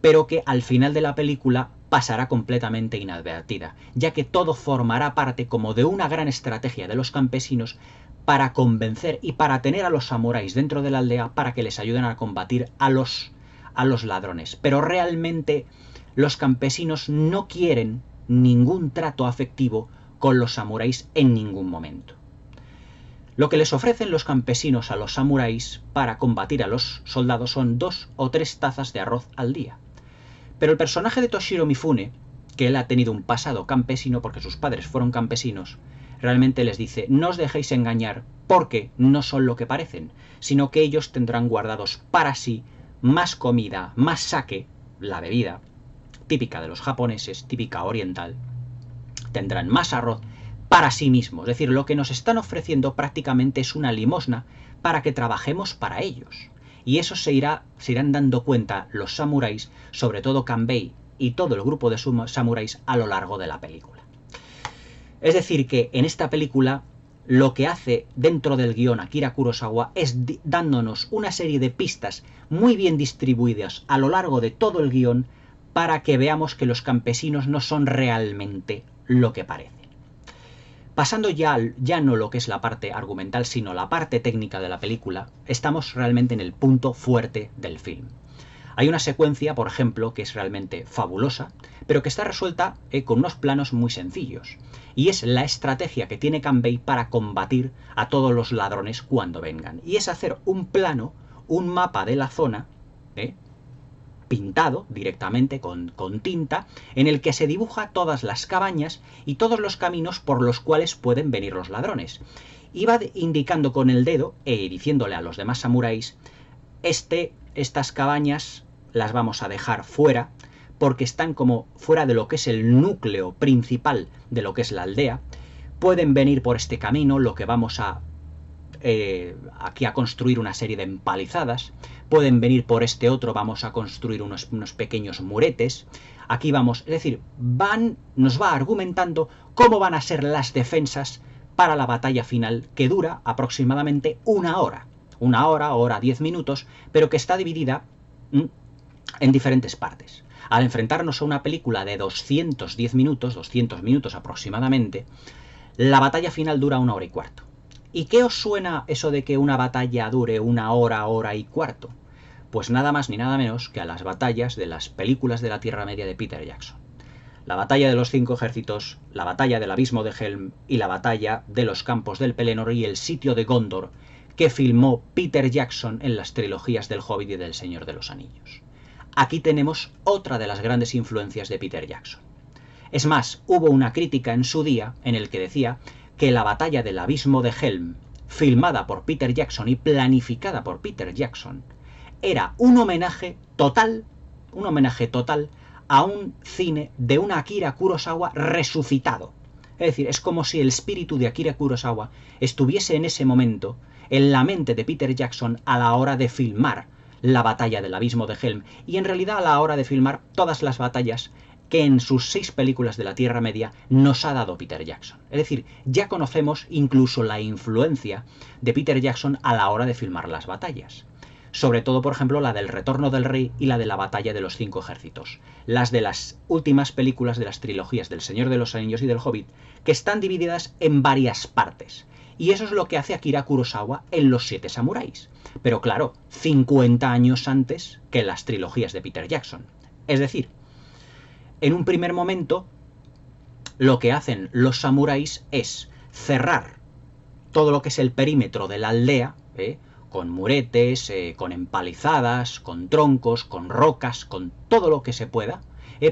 pero que al final de la película pasará completamente inadvertida, ya que todo formará parte como de una gran estrategia de los campesinos para convencer y para tener a los samuráis dentro de la aldea para que les ayuden a combatir a los ladrones. Pero realmente los campesinos no quieren ningún trato afectivo con los samuráis en ningún momento. Lo que les ofrecen los campesinos a los samuráis para combatir a los soldados son 2 o 3 tazas de arroz al día. Pero el personaje de Toshiro Mifune, que él ha tenido un pasado campesino porque sus padres fueron campesinos, realmente les dice: no os dejéis engañar, porque no son lo que parecen, sino que ellos tendrán guardados para sí más comida, más sake, la bebida típica de los japoneses, típica oriental, tendrán más arroz para sí mismos. Es decir, lo que nos están ofreciendo prácticamente es una limosna para que trabajemos para ellos. Y eso se irán dando cuenta los samuráis, sobre todo Kanbei y todo el grupo de samuráis a lo largo de la película. Es decir, que en esta película lo que hace dentro del guión Akira Kurosawa es dándonos una serie de pistas muy bien distribuidas a lo largo de todo el guión para que veamos que los campesinos no son realmente lo que parecen. Pasando ya no lo que es la parte argumental, sino la parte técnica de la película, estamos realmente en el punto fuerte del film. Hay una secuencia, por ejemplo, que es realmente fabulosa, pero que está resuelta con unos planos muy sencillos. Y es la estrategia que tiene Kanbei para combatir a todos los ladrones cuando vengan. Y es hacer un plano, un mapa de la zona, pintado directamente con tinta, en el que se dibuja todas las cabañas y todos los caminos por los cuales pueden venir los ladrones. Y va indicando con el dedo diciéndole a los demás samuráis: estas cabañas las vamos a dejar fuera, porque están como fuera de lo que es el núcleo principal de lo que es la aldea. Pueden venir por este camino, lo que vamos aquí a construir una serie de empalizadas. Pueden venir por este otro, vamos a construir unos pequeños muretes. Aquí vamos, es decir, nos va argumentando cómo van a ser las defensas para la batalla final, que dura aproximadamente 1 hora. 1 hora, 10 minutos, pero que está dividida en diferentes partes. Al enfrentarnos a una película de 200 minutos aproximadamente, la batalla final dura 1 hora y cuarto. ¿Y qué os suena eso de que una batalla dure 1 hora, hora y cuarto? Pues nada más ni nada menos que a las batallas de las películas de la Tierra Media de Peter Jackson. La batalla de los 5 ejércitos, la batalla del abismo de Helm y la batalla de los campos del Pelennor y el sitio de Gondor, que filmó Peter Jackson en las trilogías del Hobbit y del Señor de los Anillos. Aquí tenemos otra de las grandes influencias de Peter Jackson. Es más, hubo una crítica en su día en el que decía que la batalla del abismo de Helm, filmada por Peter Jackson y planificada por Peter Jackson, era un homenaje total a un cine de un Akira Kurosawa resucitado. Es decir, es como si el espíritu de Akira Kurosawa estuviese en ese momento en la mente de Peter Jackson a la hora de filmar la batalla del abismo de Helm y en realidad a la hora de filmar todas las batallas que en sus 6 películas de la Tierra Media nos ha dado Peter Jackson. Es decir, ya conocemos incluso la influencia de Peter Jackson a la hora de filmar las batallas. Sobre todo, por ejemplo, la del Retorno del Rey y la de la Batalla de los 5 Ejércitos. Las de las últimas películas de las trilogías del Señor de los Anillos y del Hobbit, que están divididas en varias partes. Y eso es lo que hace Akira Kurosawa en Los 7 Samuráis. Pero claro, 50 años antes que las trilogías de Peter Jackson. Es decir, en un primer momento, lo que hacen los samuráis es cerrar todo lo que es el perímetro de la aldea, con muretes, con empalizadas, con troncos, con rocas, con todo lo que se pueda,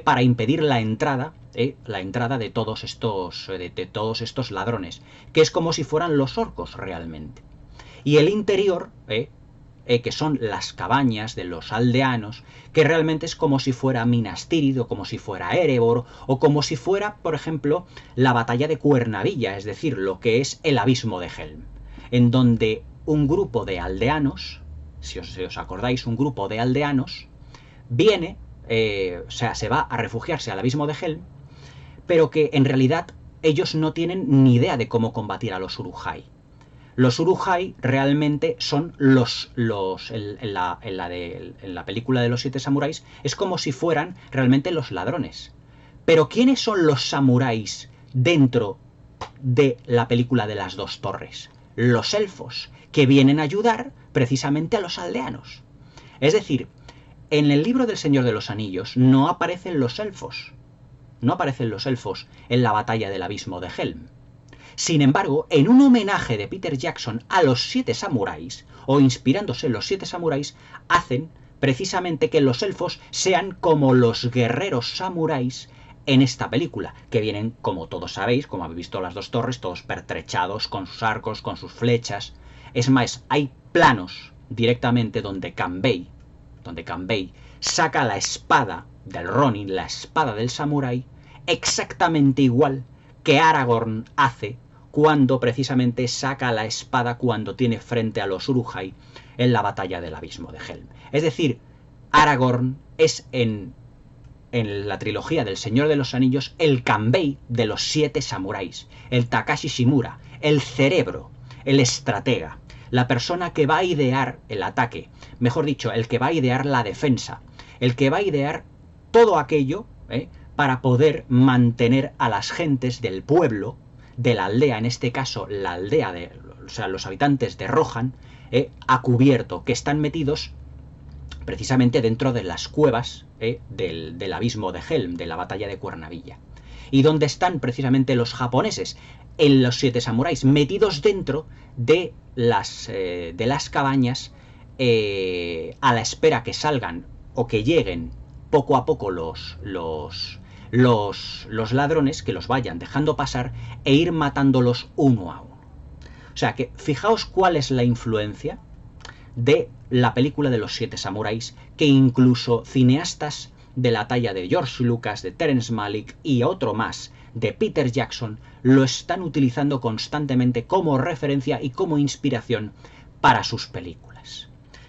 para impedir la entrada de todos estos ladrones, que es como si fueran los orcos realmente. Y el interior, que son las cabañas de los aldeanos, que realmente es como si fuera Minas Tirith, o como si fuera Erebor, o como si fuera, por ejemplo, la batalla de Cuernavilla, es decir, lo que es el abismo de Helm, en donde un grupo de aldeanos, si os acordáis, un grupo de aldeanos viene, se va a refugiarse al abismo de Helm, pero que en realidad ellos no tienen ni idea de cómo combatir a los Uruk-hai. Los Uruk-hai realmente son en la película de los 7 samuráis, es como si fueran realmente los ladrones. Pero ¿quiénes son los samuráis dentro de la película de las 2 torres? Los elfos, que vienen a ayudar precisamente a los aldeanos. Es decir, en el libro del Señor de los Anillos no aparecen los elfos. No aparecen los elfos en la batalla del abismo de Helm. Sin embargo, en un homenaje de Peter Jackson a los 7 samuráis, o inspirándose en los 7 samuráis, hacen precisamente que los elfos sean como los guerreros samuráis en esta película, que vienen, como todos sabéis, como habéis visto las 2 torres, todos pertrechados, con sus arcos, con sus flechas. Es más, hay planos directamente donde Kanbei saca la espada del Ronin, la espada del samurái, exactamente igual que Aragorn hace cuando precisamente saca la espada cuando tiene frente a los Uruk-hai en la batalla del abismo de Helm. Es decir, Aragorn es en la trilogía del Señor de los Anillos el Kanbei de los 7 samuráis, el Takashi Shimura, el cerebro, el estratega, la persona que va a idear el ataque, mejor dicho, el que va a idear la defensa, el que va a idear todo aquello para poder mantener a las gentes del pueblo, de la aldea, en este caso la aldea los habitantes de Rohan, a cubierto, que están metidos precisamente dentro de las cuevas del abismo de Helm, de la batalla de Cuernavilla. ¿Y dónde están precisamente los japoneses? En los 7 samuráis, metidos dentro de las cabañas, a la espera que salgan o que lleguen poco a poco los ladrones, que los vayan dejando pasar e ir matándolos uno a uno. O sea que fijaos cuál es la influencia de la película de los 7 samuráis, que incluso cineastas de la talla de George Lucas, de Terrence Malick y otro más, de Peter Jackson, lo están utilizando constantemente como referencia y como inspiración para sus películas.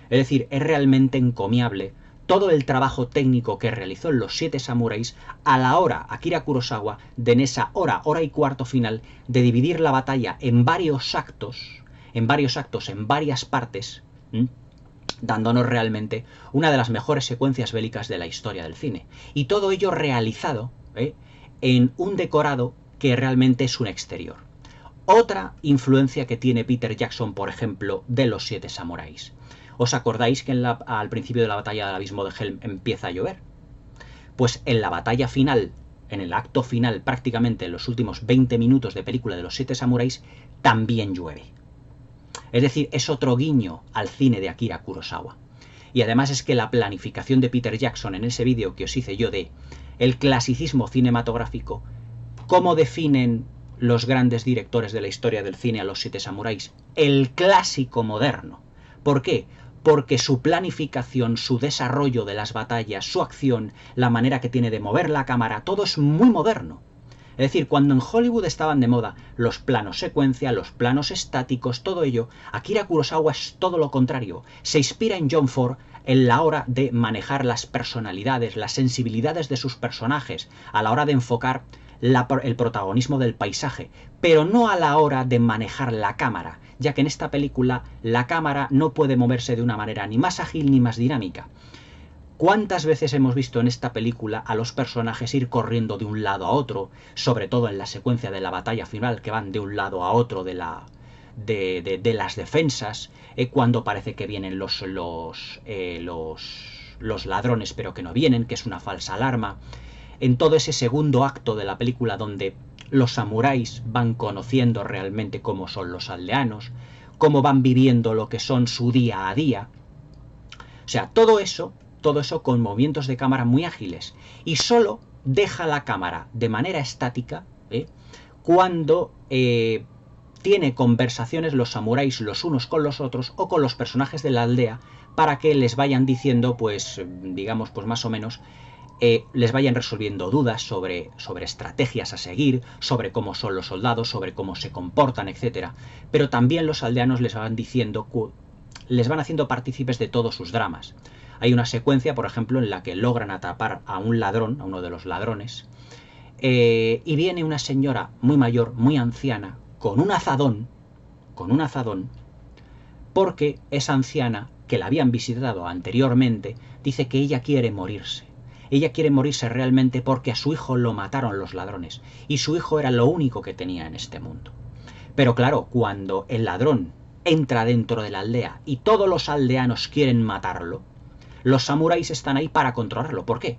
Es decir, es realmente encomiable todo el trabajo técnico que realizó en los 7 samuráis a la hora, Akira Kurosawa, de en esa hora y cuarto final, de dividir la batalla en varios actos, en varias partes, dándonos realmente una de las mejores secuencias bélicas de la historia del cine. Y todo ello realizado en un decorado que realmente es un exterior. Otra influencia que tiene Peter Jackson, por ejemplo, de los 7 samuráis. ¿Os acordáis que al principio de la batalla del abismo de Helm empieza a llover? Pues en la batalla final, en el acto final, prácticamente en los últimos 20 minutos de película de los 7 samuráis, también llueve. Es decir, es otro guiño al cine de Akira Kurosawa. Y además es que la planificación de Peter Jackson en ese vídeo que os hice yo de el clasicismo cinematográfico, ¿cómo definen los grandes directores de la historia del cine a los 7 samuráis? El clásico moderno. ¿Por qué? Porque su planificación, su desarrollo de las batallas, su acción, la manera que tiene de mover la cámara, todo es muy moderno. Es decir, cuando en Hollywood estaban de moda los planos secuencia, los planos estáticos, todo ello, Akira Kurosawa es todo lo contrario. Se inspira en John Ford en la hora de manejar las personalidades, las sensibilidades de sus personajes, a la hora de enfocar el protagonismo del paisaje, pero no a la hora de manejar la cámara, ya que en esta película la cámara no puede moverse de una manera ni más ágil ni más dinámica. ¿Cuántas veces hemos visto en esta película a los personajes ir corriendo de un lado a otro, sobre todo en la secuencia de la batalla final, que van de un lado a otro de las defensas, cuando parece que vienen los ladrones pero que no vienen, que es una falsa alarma? En todo ese segundo acto de la película donde los samuráis van conociendo realmente cómo son los aldeanos, cómo van viviendo lo que son su día a día. O sea, todo eso con movimientos de cámara muy ágiles. Y solo deja la cámara de manera estática cuando tiene conversaciones los samuráis los unos con los otros o con los personajes de la aldea para que les vayan diciendo, pues, digamos, pues más o menos, les vayan resolviendo dudas sobre estrategias a seguir, sobre cómo son los soldados, sobre cómo se comportan, etc. Pero también los aldeanos les van diciendo, les van haciendo partícipes de todos sus dramas. Hay una secuencia, por ejemplo, en la que logran atrapar a un ladrón, a uno de los ladrones, y viene una señora muy mayor, muy anciana, con un azadón, porque esa anciana, que la habían visitado anteriormente, dice que ella quiere morirse. Ella quiere morirse realmente porque a su hijo lo mataron los ladrones, y su hijo era lo único que tenía en este mundo. Pero claro, cuando el ladrón entra dentro de la aldea y todos los aldeanos quieren matarlo, los samuráis están ahí para controlarlo. ¿Por qué?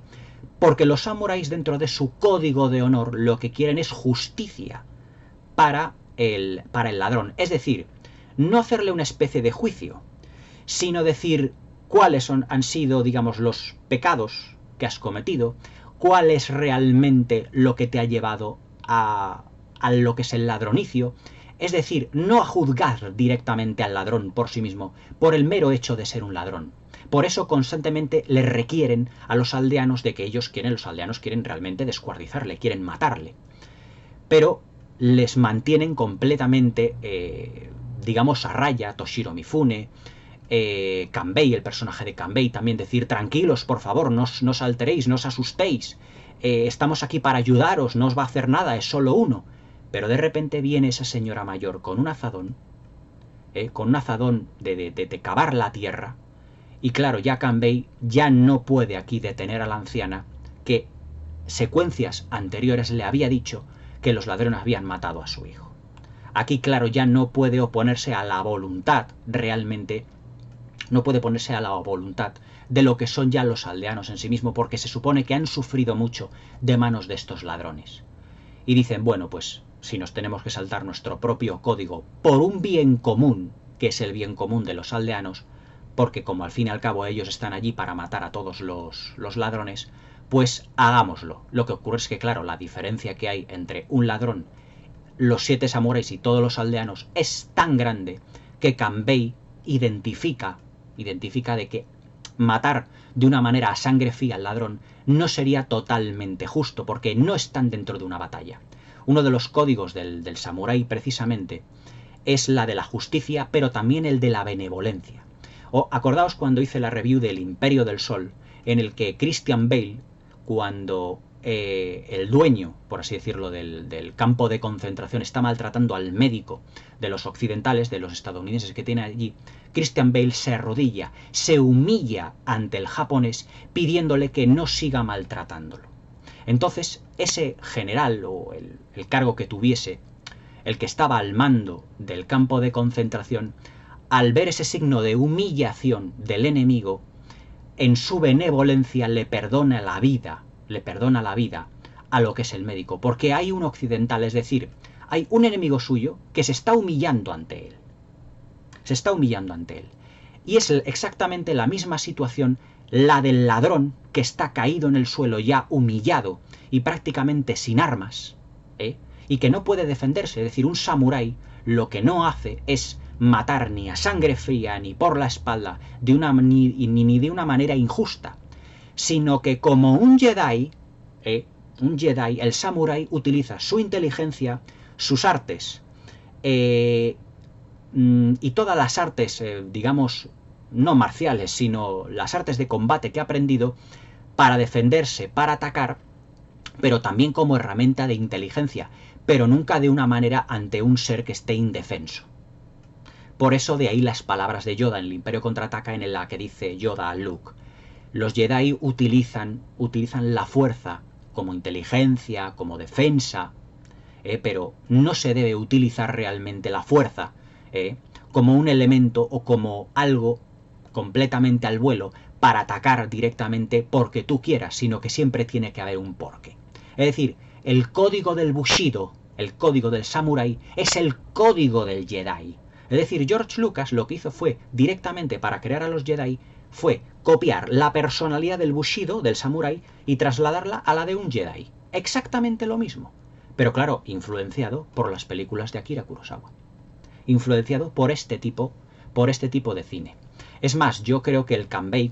Porque los samuráis, dentro de su código de honor, lo que quieren es justicia para el ladrón. Es decir, no hacerle una especie de juicio, sino decir cuáles han sido, digamos, los pecados que has cometido, cuál es realmente lo que te ha llevado a lo que es el ladronicio. Es decir, no a juzgar directamente al ladrón por sí mismo, por el mero hecho de ser un ladrón. Por eso constantemente le requieren a los aldeanos de que los aldeanos quieren realmente descuartizarle, quieren matarle. Pero les mantienen completamente, digamos, a raya. Toshiro Mifune, Kanbei, el personaje de Kanbei, también decir, tranquilos, por favor, no os alteréis, no os asustéis, estamos aquí para ayudaros, no os va a hacer nada, es solo uno. Pero de repente viene esa señora mayor con un azadón de cavar la tierra, y claro, ya Kanbei ya no puede aquí detener a la anciana, que secuencias anteriores le había dicho que los ladrones habían matado a su hijo. Aquí, claro, ya no puede oponerse a la voluntad, realmente, no puede ponerse a la voluntad de lo que son ya los aldeanos en sí mismo, porque se supone que han sufrido mucho de manos de estos ladrones. Y dicen, bueno, pues si nos tenemos que saltar nuestro propio código por un bien común, que es el bien común de los aldeanos, porque como al fin y al cabo ellos están allí para matar a todos los ladrones, pues hagámoslo. Lo que ocurre es que, claro, la diferencia que hay entre un ladrón, los 7 samuráis y todos los aldeanos es tan grande que Kanbei identifica de que matar de una manera a sangre fría al ladrón no sería totalmente justo, porque no están dentro de una batalla. Uno de los códigos del samurái, precisamente, es la de la justicia, pero también el de la benevolencia. Acordaos cuando hice la review del Imperio del Sol, en el que Christian Bale, cuando el dueño, por así decirlo, del campo de concentración está maltratando al médico de los occidentales, de los estadounidenses que tiene allí, Christian Bale se arrodilla, se humilla ante el japonés pidiéndole que no siga maltratándolo. Entonces, ese general o el cargo que tuviese, el que estaba al mando del campo de concentración, al ver ese signo de humillación del enemigo, en su benevolencia le perdona la vida a lo que es el médico, porque hay un occidental, es decir, hay un enemigo suyo que se está humillando ante él. Y es exactamente la misma situación la del ladrón que está caído en el suelo ya humillado y prácticamente sin armas, y que no puede defenderse. Es decir, un samurái lo que no hace es matar ni a sangre fría ni por la espalda ni de una manera injusta, sino que como un Jedi, el samurái utiliza su inteligencia, sus artes, y todas las artes, digamos, no marciales, sino las artes de combate que ha aprendido para defenderse, para atacar, pero también como herramienta de inteligencia, pero nunca de una manera ante un ser que esté indefenso. Por eso de ahí las palabras de Yoda en el Imperio Contraataca, en la que dice Yoda a Luke: los Jedi utilizan la fuerza como inteligencia, como defensa, pero no se debe utilizar realmente la fuerza como un elemento o como algo completamente al vuelo para atacar directamente porque tú quieras, sino que siempre tiene que haber un porqué. Es decir, el código del Bushido, el código del samurái, es el código del Jedi. Es decir, George Lucas lo que hizo fue, directamente para crear a los Jedi, fue copiar la personalidad del Bushido, del samurái, y trasladarla a la de un Jedi. Exactamente lo mismo. Pero claro, influenciado por las películas de Akira Kurosawa. Influenciado por este tipo de cine. Es más, yo creo que Kanbei,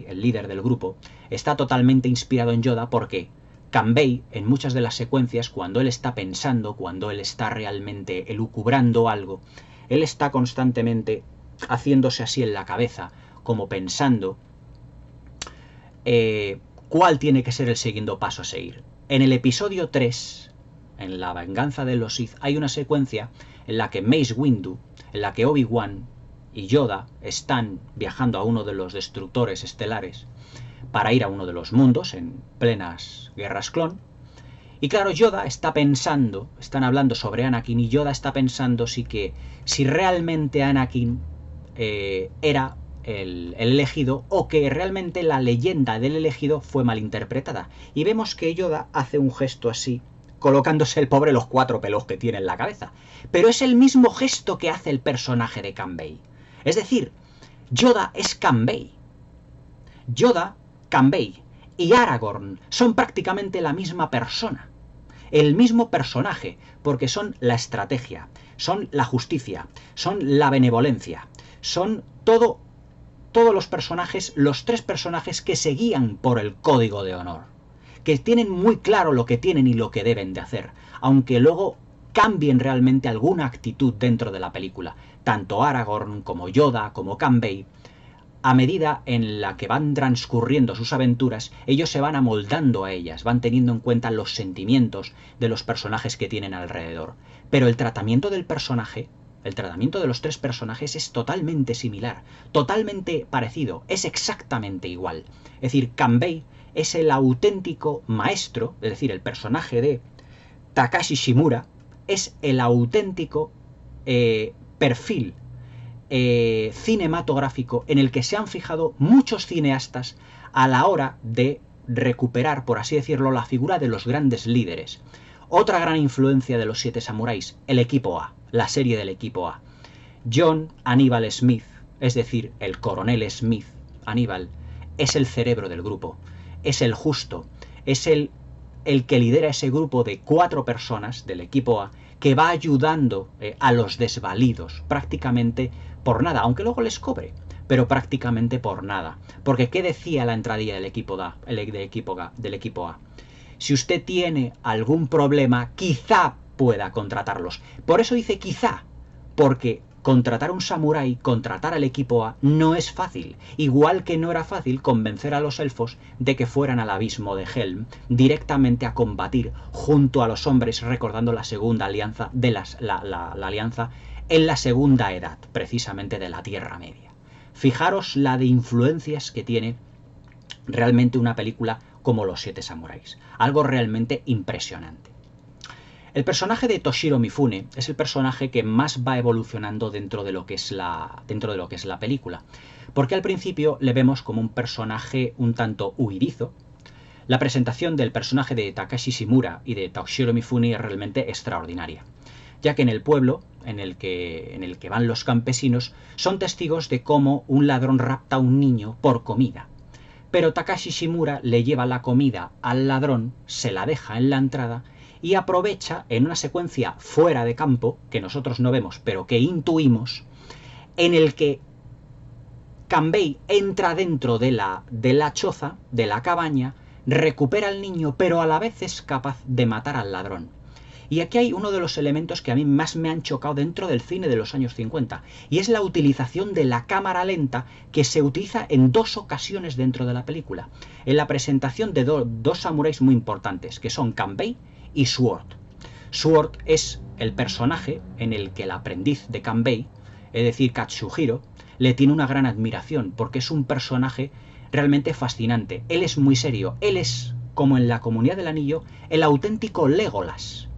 el líder del grupo, está totalmente inspirado en Yoda, porque Kanbei, en muchas de las secuencias, cuando él está pensando, cuando él está realmente elucubrando algo, él está constantemente haciéndose así en la cabeza, como pensando cuál tiene que ser el siguiente paso a seguir. En el episodio 3, en La venganza de los Sith, hay una secuencia en la que Mace Windu, en la que Obi-Wan y Yoda están viajando a uno de los destructores estelares para ir a uno de los mundos en plenas guerras clon. Y claro, Yoda está pensando, están hablando sobre Anakin, y Yoda está pensando si realmente Anakin era el elegido, o que realmente la leyenda del elegido fue malinterpretada. Y vemos que Yoda hace un gesto así, colocándose el pobre los 4 pelos que tiene en la cabeza. Pero es el mismo gesto que hace el personaje de Kanbei. Es decir, Yoda es Kanbei. Yoda, Kanbei y Aragorn son prácticamente la misma persona. El mismo personaje, porque son la estrategia, son la justicia, son la benevolencia, son todos los personajes, los 3 personajes que se guían por el código de honor, que tienen muy claro lo que tienen y lo que deben de hacer, aunque luego cambien realmente alguna actitud dentro de la película. Tanto Aragorn como Yoda como Kanbei, a medida en la que van transcurriendo sus aventuras, ellos se van amoldando a ellas, van teniendo en cuenta los sentimientos de los personajes que tienen alrededor. Pero el tratamiento del personaje, el tratamiento de los 3 personajes es totalmente similar, totalmente parecido, es exactamente igual. Es decir, Kanbei es el auténtico maestro, es decir, el personaje de Takashi Shimura es el auténtico perfil cinematográfico en el que se han fijado muchos cineastas a la hora de recuperar, por así decirlo, la figura de los grandes líderes. Otra gran influencia de los 7 samuráis, el equipo A, la serie del equipo A. John Aníbal Smith, es decir, el coronel Smith, Aníbal, es el cerebro del grupo, es el justo, es el que lidera ese grupo de 4 personas del equipo A, que va ayudando a los desvalidos prácticamente por nada, aunque luego les cobre, pero prácticamente por nada. Porque ¿qué decía la entradilla del equipo A? Si usted tiene algún problema, quizá pueda contratarlos. Por eso dice quizá, porque contratar un samurái, contratar al equipo A, no es fácil. Igual que no era fácil convencer a los elfos de que fueran al abismo de Helm directamente a combatir junto a los hombres, recordando la segunda alianza, la alianza en la segunda edad, precisamente de la Tierra Media. Fijaros la de influencias que tiene realmente una película como Los 7 samuráis. Algo realmente impresionante. El personaje de Toshiro Mifune es el personaje que más va evolucionando dentro de lo que es la película, porque al principio le vemos como un personaje un tanto huidizo. La presentación del personaje de Takashi Shimura y de Toshiro Mifune es realmente extraordinaria, ya que en el pueblo en el que van los campesinos son testigos de cómo un ladrón rapta a un niño por comida. Pero Takashi Shimura le lleva la comida al ladrón, se la deja en la entrada y aprovecha en una secuencia fuera de campo, que nosotros no vemos pero que intuimos, en el que Kanbei entra dentro de la choza, de la cabaña, recupera al niño, pero a la vez es capaz de matar al ladrón. Y aquí hay uno de los elementos que a mí más me han chocado dentro del cine de los años 50, y es la utilización de la cámara lenta que se utiliza en 2 ocasiones dentro de la película, en la presentación de dos samuráis muy importantes, que son Kanbei y Sword. Sword es el personaje en el que el aprendiz de Kanbei, es decir, Katsuhiro, le tiene una gran admiración, porque es un personaje realmente fascinante. Él es muy serio, él es, como en la Comunidad del Anillo, el auténtico Legolas.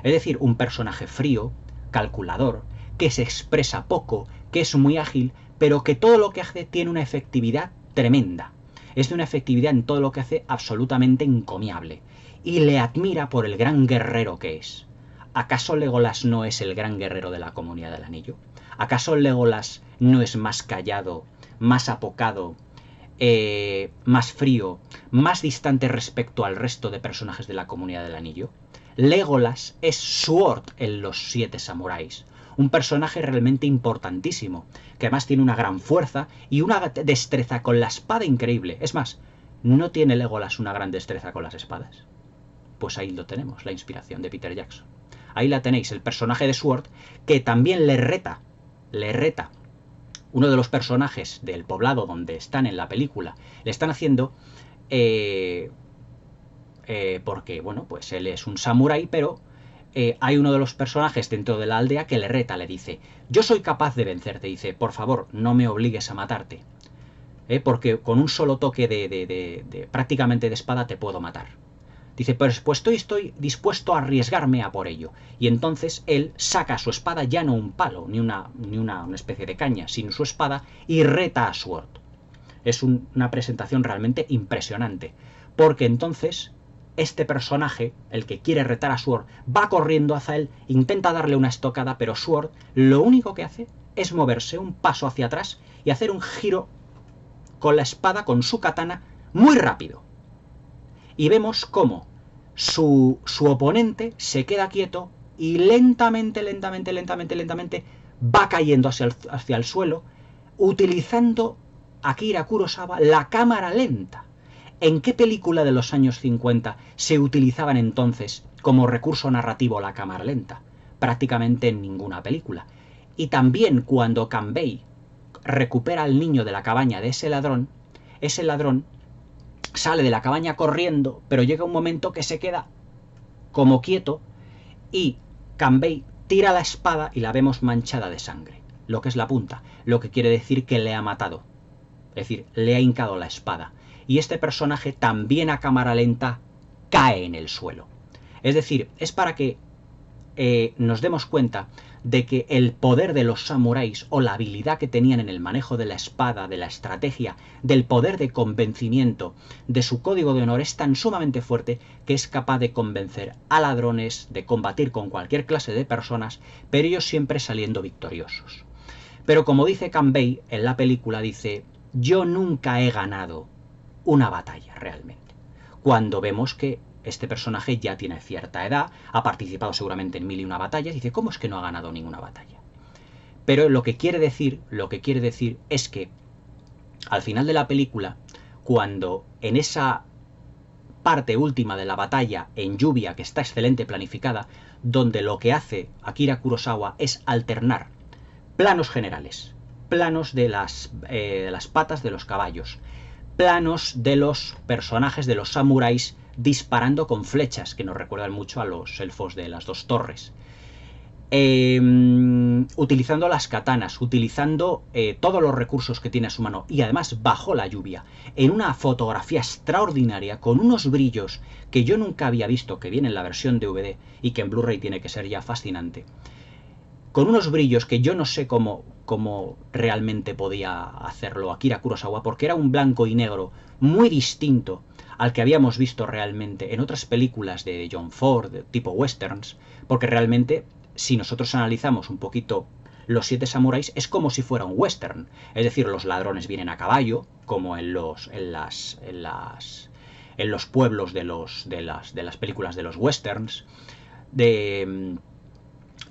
Es decir, un personaje frío, calculador, que se expresa poco, que es muy ágil, pero que todo lo que hace tiene una efectividad tremenda. Es de una efectividad en todo lo que hace absolutamente encomiable. Y le admira por el gran guerrero que es. ¿Acaso Legolas no es el gran guerrero de la Comunidad del Anillo? ¿Acaso Legolas no es más callado, más apocado, más frío, más distante respecto al resto de personajes de la Comunidad del Anillo? Legolas es Sword en los 7 samuráis, un personaje realmente importantísimo, que además tiene una gran fuerza y una destreza con la espada increíble. Es más, ¿no tiene Legolas una gran destreza con las espadas? Pues ahí lo tenemos, la inspiración de Peter Jackson. Ahí la tenéis, el personaje de Sword, que también le reta. Uno de los personajes del poblado donde están en la película, le están haciendo... porque, bueno, pues él es un samurái, pero hay uno de los personajes dentro de la aldea que le reta, le dice: yo soy capaz de vencerte, dice, por favor, no me obligues a matarte, porque con un solo toque de prácticamente de espada te puedo matar. Dice, pues estoy dispuesto a arriesgarme a por ello. Y entonces él saca su espada, ya no un palo, ni una especie de caña, sino su espada, y reta a Sword. Es una presentación realmente impresionante, porque entonces este personaje, el que quiere retar a Sword, va corriendo hacia él, intenta darle una estocada, pero Sword lo único que hace es moverse un paso hacia atrás y hacer un giro con la espada, con su katana, muy rápido. Y vemos cómo su oponente se queda quieto y lentamente va cayendo hacia el suelo, utilizando Akira Kurosawa la cámara lenta. ¿En qué película de los años 50 se utilizaban entonces como recurso narrativo la cámara lenta? Prácticamente en ninguna película. Y también cuando Kanbei recupera al niño de la cabaña de ese ladrón sale de la cabaña corriendo, pero llega un momento que se queda como quieto y Kanbei tira la espada y la vemos manchada de sangre, lo que es la punta, lo que quiere decir que le ha matado, es decir, le ha hincado la espada. Y este personaje también a cámara lenta cae en el suelo. Es decir, es para que nos demos cuenta de que el poder de los samuráis, o la habilidad que tenían en el manejo de la espada, de la estrategia, del poder de convencimiento, de su código de honor, es tan sumamente fuerte que es capaz de convencer a ladrones, de combatir con cualquier clase de personas, pero ellos siempre saliendo victoriosos. Pero como dice Kanbei en la película, dice: yo nunca he ganado una batalla realmente. Cuando vemos que este personaje ya tiene cierta edad, ha participado seguramente en 1000 y una batallas, y dice, ¿cómo es que no ha ganado ninguna batalla? Pero lo que quiere decir es que al final de la película, cuando en esa parte última de la batalla en lluvia, que está excelente planificada, donde lo que hace Akira Kurosawa es alternar planos generales, planos de las patas de los caballos, planos de los personajes de los samuráis disparando con flechas, que nos recuerdan mucho a los elfos de las 2 torres, utilizando las katanas, utilizando todos los recursos que tiene a su mano, y además bajo la lluvia, en una fotografía extraordinaria, con unos brillos que yo nunca había visto, que viene en la versión DVD y que en Blu-ray tiene que ser ya fascinante, con unos brillos que yo no sé cómo realmente podía hacerlo Akira Kurosawa, porque era un blanco y negro muy distinto al que habíamos visto realmente en otras películas de John Ford, de tipo westerns, porque realmente si nosotros analizamos un poquito Los Siete Samuráis, es como si fuera un western. Es decir, los ladrones vienen a caballo, como en los pueblos de las películas de los westerns.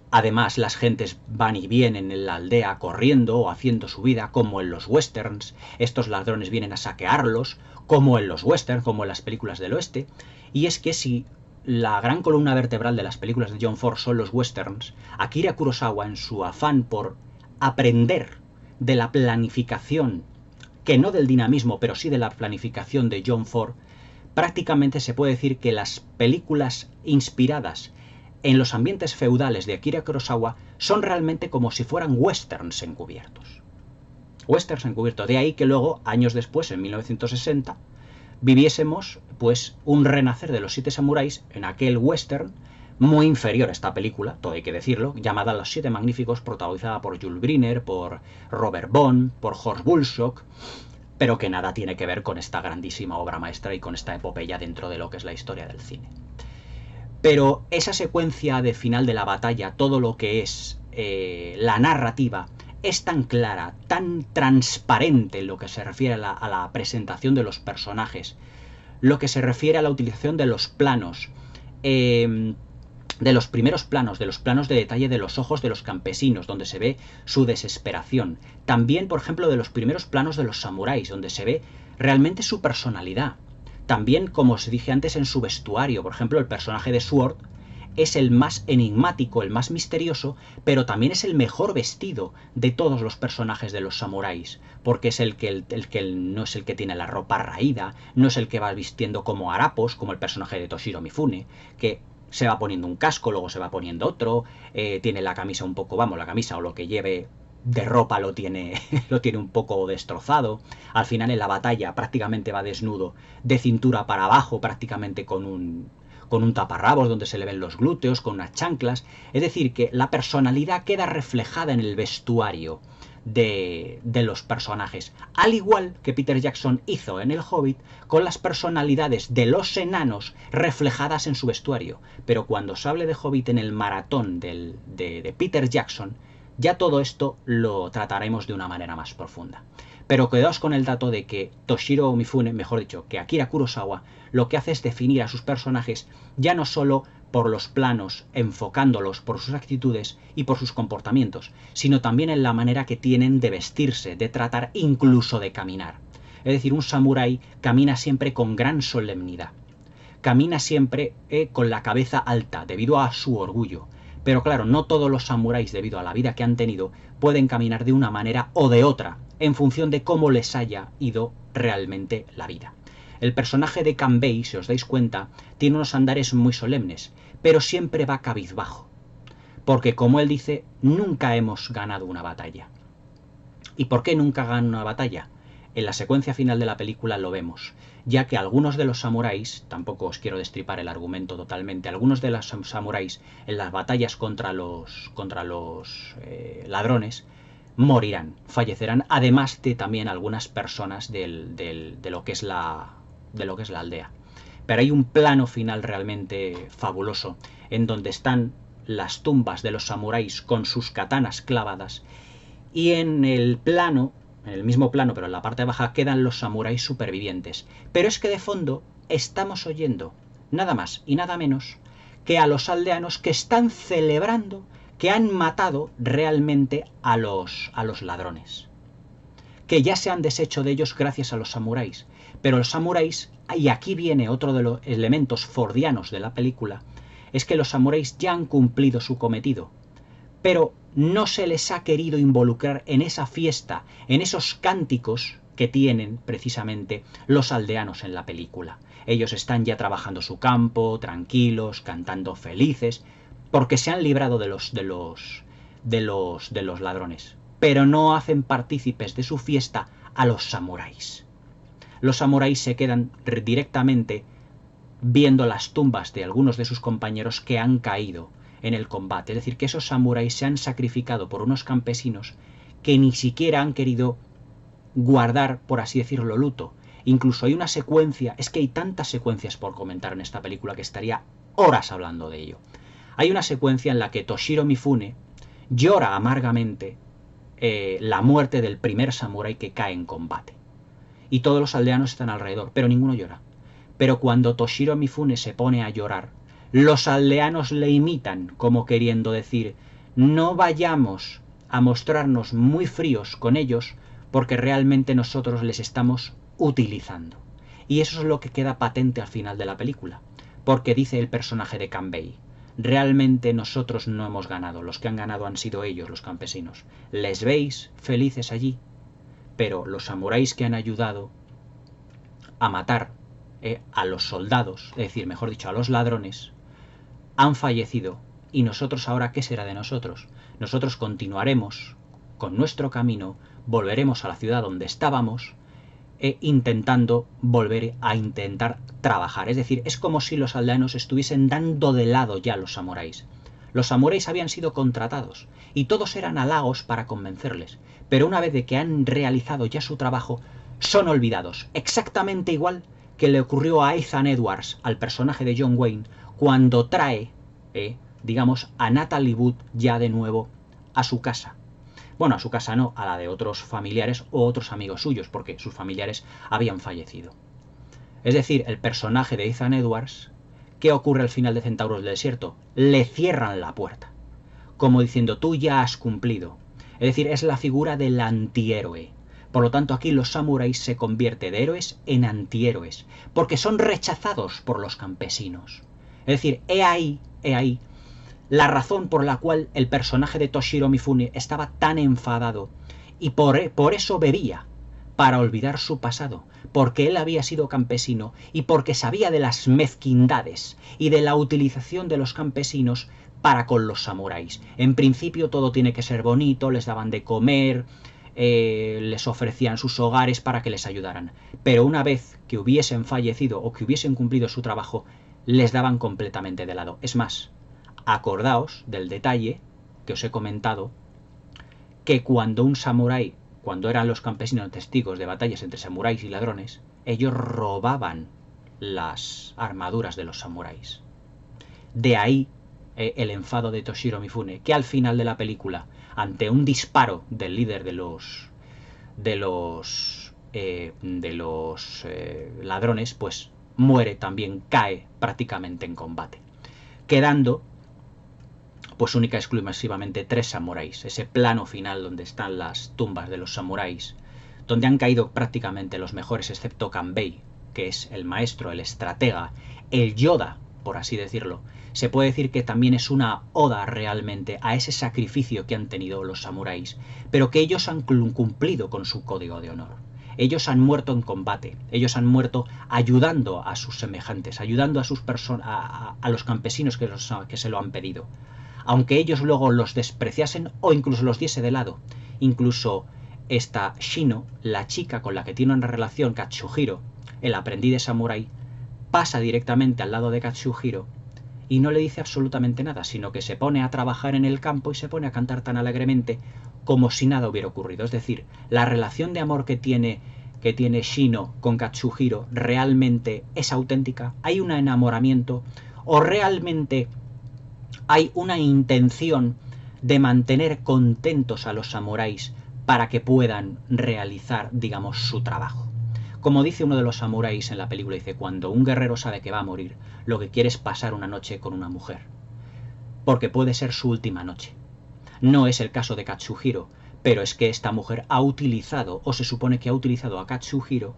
Además, las gentes van y vienen en la aldea corriendo o haciendo su vida, como en los westerns. Estos ladrones vienen a saquearlos, como en los westerns, como en las películas del oeste. Y es que si la gran columna vertebral de las películas de John Ford son los westerns, Akira Kurosawa, en su afán por aprender de la planificación, que no del dinamismo, pero sí de la planificación de John Ford, prácticamente se puede decir que las películas inspiradas en los ambientes feudales de Akira Kurosawa son realmente como si fueran westerns encubiertos. Westerns encubiertos. De ahí que luego, años después, en 1960, viviésemos pues un renacer de Los Siete Samuráis en aquel western muy inferior a esta película, todo hay que decirlo, llamada Los Siete Magníficos, protagonizada por Jules Briner, por Robert Bond, por Horst Bullshock, pero que nada tiene que ver con esta grandísima obra maestra y con esta epopeya dentro de lo que es la historia del cine. Pero esa secuencia de final de la batalla, todo lo que es la narrativa, es tan clara, tan transparente en lo que se refiere a la presentación de los personajes, lo que se refiere a la utilización de los planos, de los primeros planos, de los planos de detalle de los ojos de los campesinos, donde se ve su desesperación. También, por ejemplo, de los primeros planos de los samuráis, donde se ve realmente su personalidad. También, como os dije antes, en su vestuario. Por ejemplo, el personaje de Sword es el más enigmático, el más misterioso, pero también es el mejor vestido de todos los personajes de los samuráis, porque es el que no es el que tiene la ropa raída, no es el que va vistiendo como harapos, como el personaje de Toshiro Mifune, que se va poniendo un casco, luego se va poniendo otro, tiene la camisa un poco, la camisa o lo que lleve de ropa lo tiene un poco destrozado. Al final en la batalla prácticamente va desnudo, de cintura para abajo, prácticamente con un taparrabos donde se le ven los glúteos, con unas chanclas. Es decir, que la personalidad queda reflejada en el vestuario de los personajes, al igual que Peter Jackson hizo en El Hobbit con las personalidades de los enanos reflejadas en su vestuario. Pero cuando se hable de Hobbit en el maratón de Peter Jackson, ya todo esto lo trataremos de una manera más profunda. Pero quedaos con el dato de que Toshiro Mifune, mejor dicho, que Akira Kurosawa, lo que hace es definir a sus personajes ya no solo por los planos, enfocándolos por sus actitudes y por sus comportamientos, sino también en la manera que tienen de vestirse, de tratar, incluso de caminar. Es decir, un samurái camina siempre con gran solemnidad. Camina siempre con la cabeza alta, debido a su orgullo. Pero claro, no todos los samuráis, debido a la vida que han tenido, pueden caminar de una manera o de otra, en función de cómo les haya ido realmente la vida. El personaje de Kanbei, si os dais cuenta, tiene unos andares muy solemnes, pero siempre va cabizbajo. Porque, como él dice, nunca hemos ganado una batalla. ¿Y por qué nunca ganan una batalla? En la secuencia final de la película lo vemos, ya que algunos de los samuráis, tampoco os quiero destripar el argumento totalmente, algunos de los samuráis en las batallas contra los ladrones morirán, fallecerán, además de también algunas personas de lo que es la aldea. Pero hay un plano final realmente fabuloso, en donde están las tumbas de los samuráis con sus katanas clavadas, y en el mismo plano, pero en la parte baja, quedan los samuráis supervivientes. Pero es que de fondo estamos oyendo nada más y nada menos que a los aldeanos que están celebrando que han matado realmente a los ladrones, que ya se han deshecho de ellos gracias a los samuráis. Pero los samuráis, y aquí viene otro de los elementos fordianos de la película, es que los samuráis ya han cumplido su cometido, pero no se les ha querido involucrar en esa fiesta, en esos cánticos que tienen precisamente los aldeanos en la película. Ellos están ya trabajando su campo, tranquilos, cantando felices, porque se han librado de los ladrones, pero no hacen partícipes de su fiesta a los samuráis. Los samuráis se quedan directamente viendo las tumbas de algunos de sus compañeros que han caído en el combate. Es decir, que esos samuráis se han sacrificado por unos campesinos que ni siquiera han querido guardar, por así decirlo, luto. Incluso hay una secuencia, es que hay tantas secuencias por comentar en esta película que estaría horas hablando de ello. Hay una secuencia en la que Toshiro Mifune llora amargamente la muerte del primer samurái que cae en combate. Y todos los aldeanos están alrededor, pero ninguno llora. Pero cuando Toshiro Mifune se pone a llorar, los aldeanos le imitan, como queriendo decir, no vayamos a mostrarnos muy fríos con ellos, porque realmente nosotros les estamos utilizando. Y eso es lo que queda patente al final de la película, porque dice el personaje de Kanbei, realmente nosotros no hemos ganado, los que han ganado han sido ellos, los campesinos. Les veis felices allí, pero los samuráis que han ayudado a matar a los soldados, es decir, mejor dicho, a los ladrones, han fallecido. ¿Y nosotros ahora qué será de nosotros? Nosotros continuaremos con nuestro camino, volveremos a la ciudad donde estábamos, intentando volver a intentar trabajar. Es decir, es como si los aldeanos estuviesen dando de lado ya a los samuráis. Los samuráis habían sido contratados y todos eran halagos para convencerles, pero una vez de que han realizado ya su trabajo, son olvidados, exactamente igual que le ocurrió a Ethan Edwards, al personaje de John Wayne, cuando trae, digamos, a Natalie Wood ya de nuevo a su casa. Bueno, a su casa no, a la de otros familiares o otros amigos suyos, porque sus familiares habían fallecido. Es decir, el personaje de Ethan Edwards, ¿qué ocurre al final de Centauros del Desierto? Le cierran la puerta, como diciendo, tú ya has cumplido. Es decir, es la figura del antihéroe. Por lo tanto, aquí los samuráis se convierten de héroes en antihéroes, porque son rechazados por los campesinos. Es decir, he ahí la razón por la cual el personaje de Toshiro Mifune estaba tan enfadado y por eso bebía, para olvidar su pasado, porque él había sido campesino y porque sabía de las mezquindades y de la utilización de los campesinos para con los samuráis. En principio todo tiene que ser bonito, les daban de comer, les ofrecían sus hogares para que les ayudaran, pero una vez que hubiesen fallecido o que hubiesen cumplido su trabajo, les daban completamente de lado. Es más, acordaos del detalle que os he comentado, que cuando un samurái, cuando eran los campesinos testigos de batallas entre samuráis y ladrones, ellos robaban las armaduras de los samuráis. De ahí el enfado de Toshiro Mifune, que al final de la película, ante un disparo del líder de los ladrones, pues muere también, cae prácticamente en combate, quedando pues única y exclusivamente 3 samuráis. Ese plano final donde están las tumbas de los samuráis, donde han caído prácticamente los mejores excepto Kanbei, que es el maestro, el estratega, el Yoda, por así decirlo. Se puede decir que también es una oda realmente a ese sacrificio que han tenido los samuráis, pero que ellos han cumplido con su código de honor. Ellos han muerto en combate, ellos han muerto ayudando a sus semejantes, ayudando a los campesinos que se lo han pedido. Aunque ellos luego los despreciasen o incluso los diese de lado. Incluso esta Shino, la chica con la que tiene una relación, Katsuhiro, el aprendiz de samurái, pasa directamente al lado de Katsuhiro y no le dice absolutamente nada, sino que se pone a trabajar en el campo y se pone a cantar tan alegremente como si nada hubiera ocurrido. Es decir, la relación de amor que tiene Shino con Katsuhiro realmente es auténtica. ¿Hay un enamoramiento o realmente hay una intención de mantener contentos a los samuráis para que puedan realizar, digamos, su trabajo? Como dice uno de los samuráis en la película, dice, cuando un guerrero sabe que va a morir, lo que quiere es pasar una noche con una mujer, porque puede ser su última noche. No es el caso de Katsuhiro, pero es que esta mujer ha utilizado, o se supone que ha utilizado a Katsuhiro,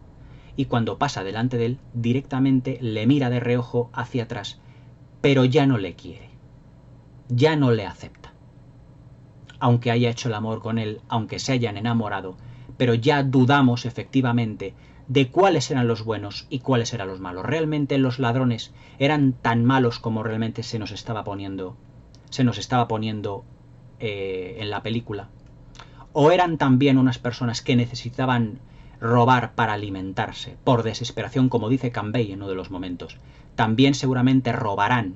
y cuando pasa delante de él, directamente le mira de reojo hacia atrás, pero ya no le quiere. Ya no le acepta. Aunque haya hecho el amor con él, aunque se hayan enamorado, pero ya dudamos efectivamente de cuáles eran los buenos y cuáles eran los malos. ¿Realmente los ladrones eran tan malos como realmente se nos estaba poniendo en la película? ¿O eran también unas personas que necesitaban robar para alimentarse, por desesperación, como dice Kanbei en uno de los momentos? También seguramente robarán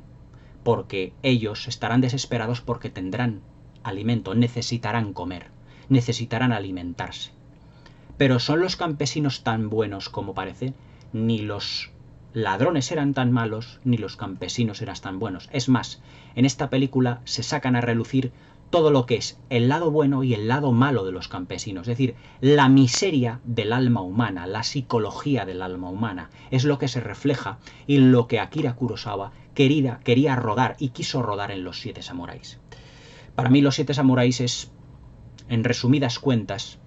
porque ellos estarán desesperados porque tendrán alimento, necesitarán comer, necesitarán alimentarse. Pero ¿son los campesinos tan buenos como parecen? Ni los ladrones eran tan malos ni los campesinos eran tan buenos. Es más, en esta película se sacan a relucir todo lo que es el lado bueno y el lado malo de los campesinos, es decir, la miseria del alma humana, la psicología del alma humana, es lo que se refleja y lo que Akira Kurosawa quería rodar y quiso rodar en Los Siete Samuráis. Para mí Los Siete Samuráis es, en resumidas cuentas,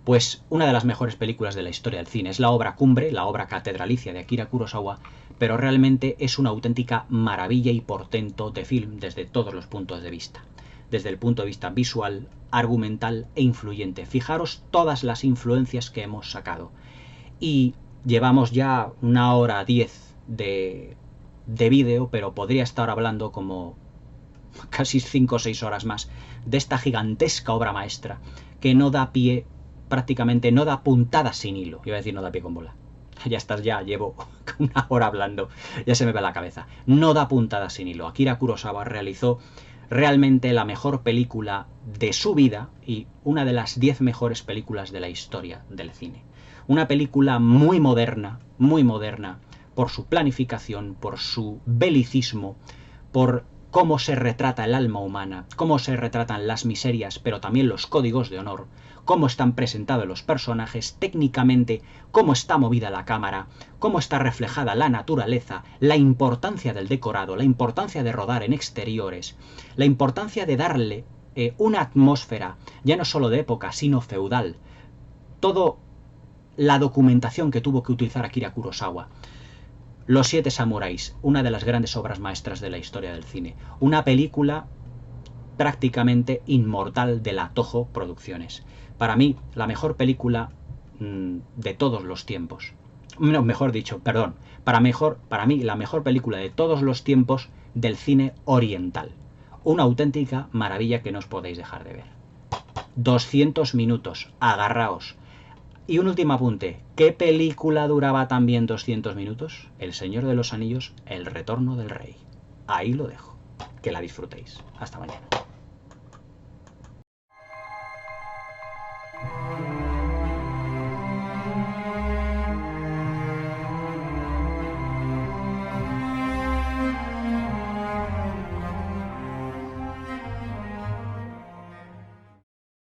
pues una de las mejores películas de la historia del cine. Es la obra cumbre, la obra catedralicia de Akira Kurosawa, pero realmente es una auténtica maravilla y portento de film desde todos los puntos de vista. Desde el punto de vista visual, argumental e influyente. Fijaros todas las influencias que hemos sacado. Y llevamos ya 1 hora 10 de vídeo, pero podría estar hablando como casi 5 o 6 horas más de esta gigantesca obra maestra que no da pie, prácticamente no da puntada sin hilo. Iba a decir no da pie con bola. Ya estás, ya llevo 1 hora hablando, ya se me va la cabeza. No da puntada sin hilo. Akira Kurosawa realizó realmente la mejor película de su vida y una de las 10 mejores películas de la historia del cine. Una película muy moderna por su planificación, por su belicismo, por cómo se retrata el alma humana, cómo se retratan las miserias, pero también los códigos de honor, cómo están presentados los personajes, técnicamente, cómo está movida la cámara, cómo está reflejada la naturaleza, la importancia del decorado, la importancia de rodar en exteriores, la importancia de darle una atmósfera, ya no solo de época, sino feudal. Todo la documentación que tuvo que utilizar Akira Kurosawa. Los Siete Samuráis, una de las grandes obras maestras de la historia del cine. Una película prácticamente inmortal de la Toho Producciones. Para mí, la mejor película de todos los tiempos. No, mejor dicho, perdón. Para mí, la mejor película de todos los tiempos del cine oriental. Una auténtica maravilla que no os podéis dejar de ver. 200 minutos, agarraos. Y un último apunte, ¿qué película duraba también 200 minutos? El Señor de los Anillos, El Retorno del Rey. Ahí lo dejo, que la disfrutéis. Hasta mañana.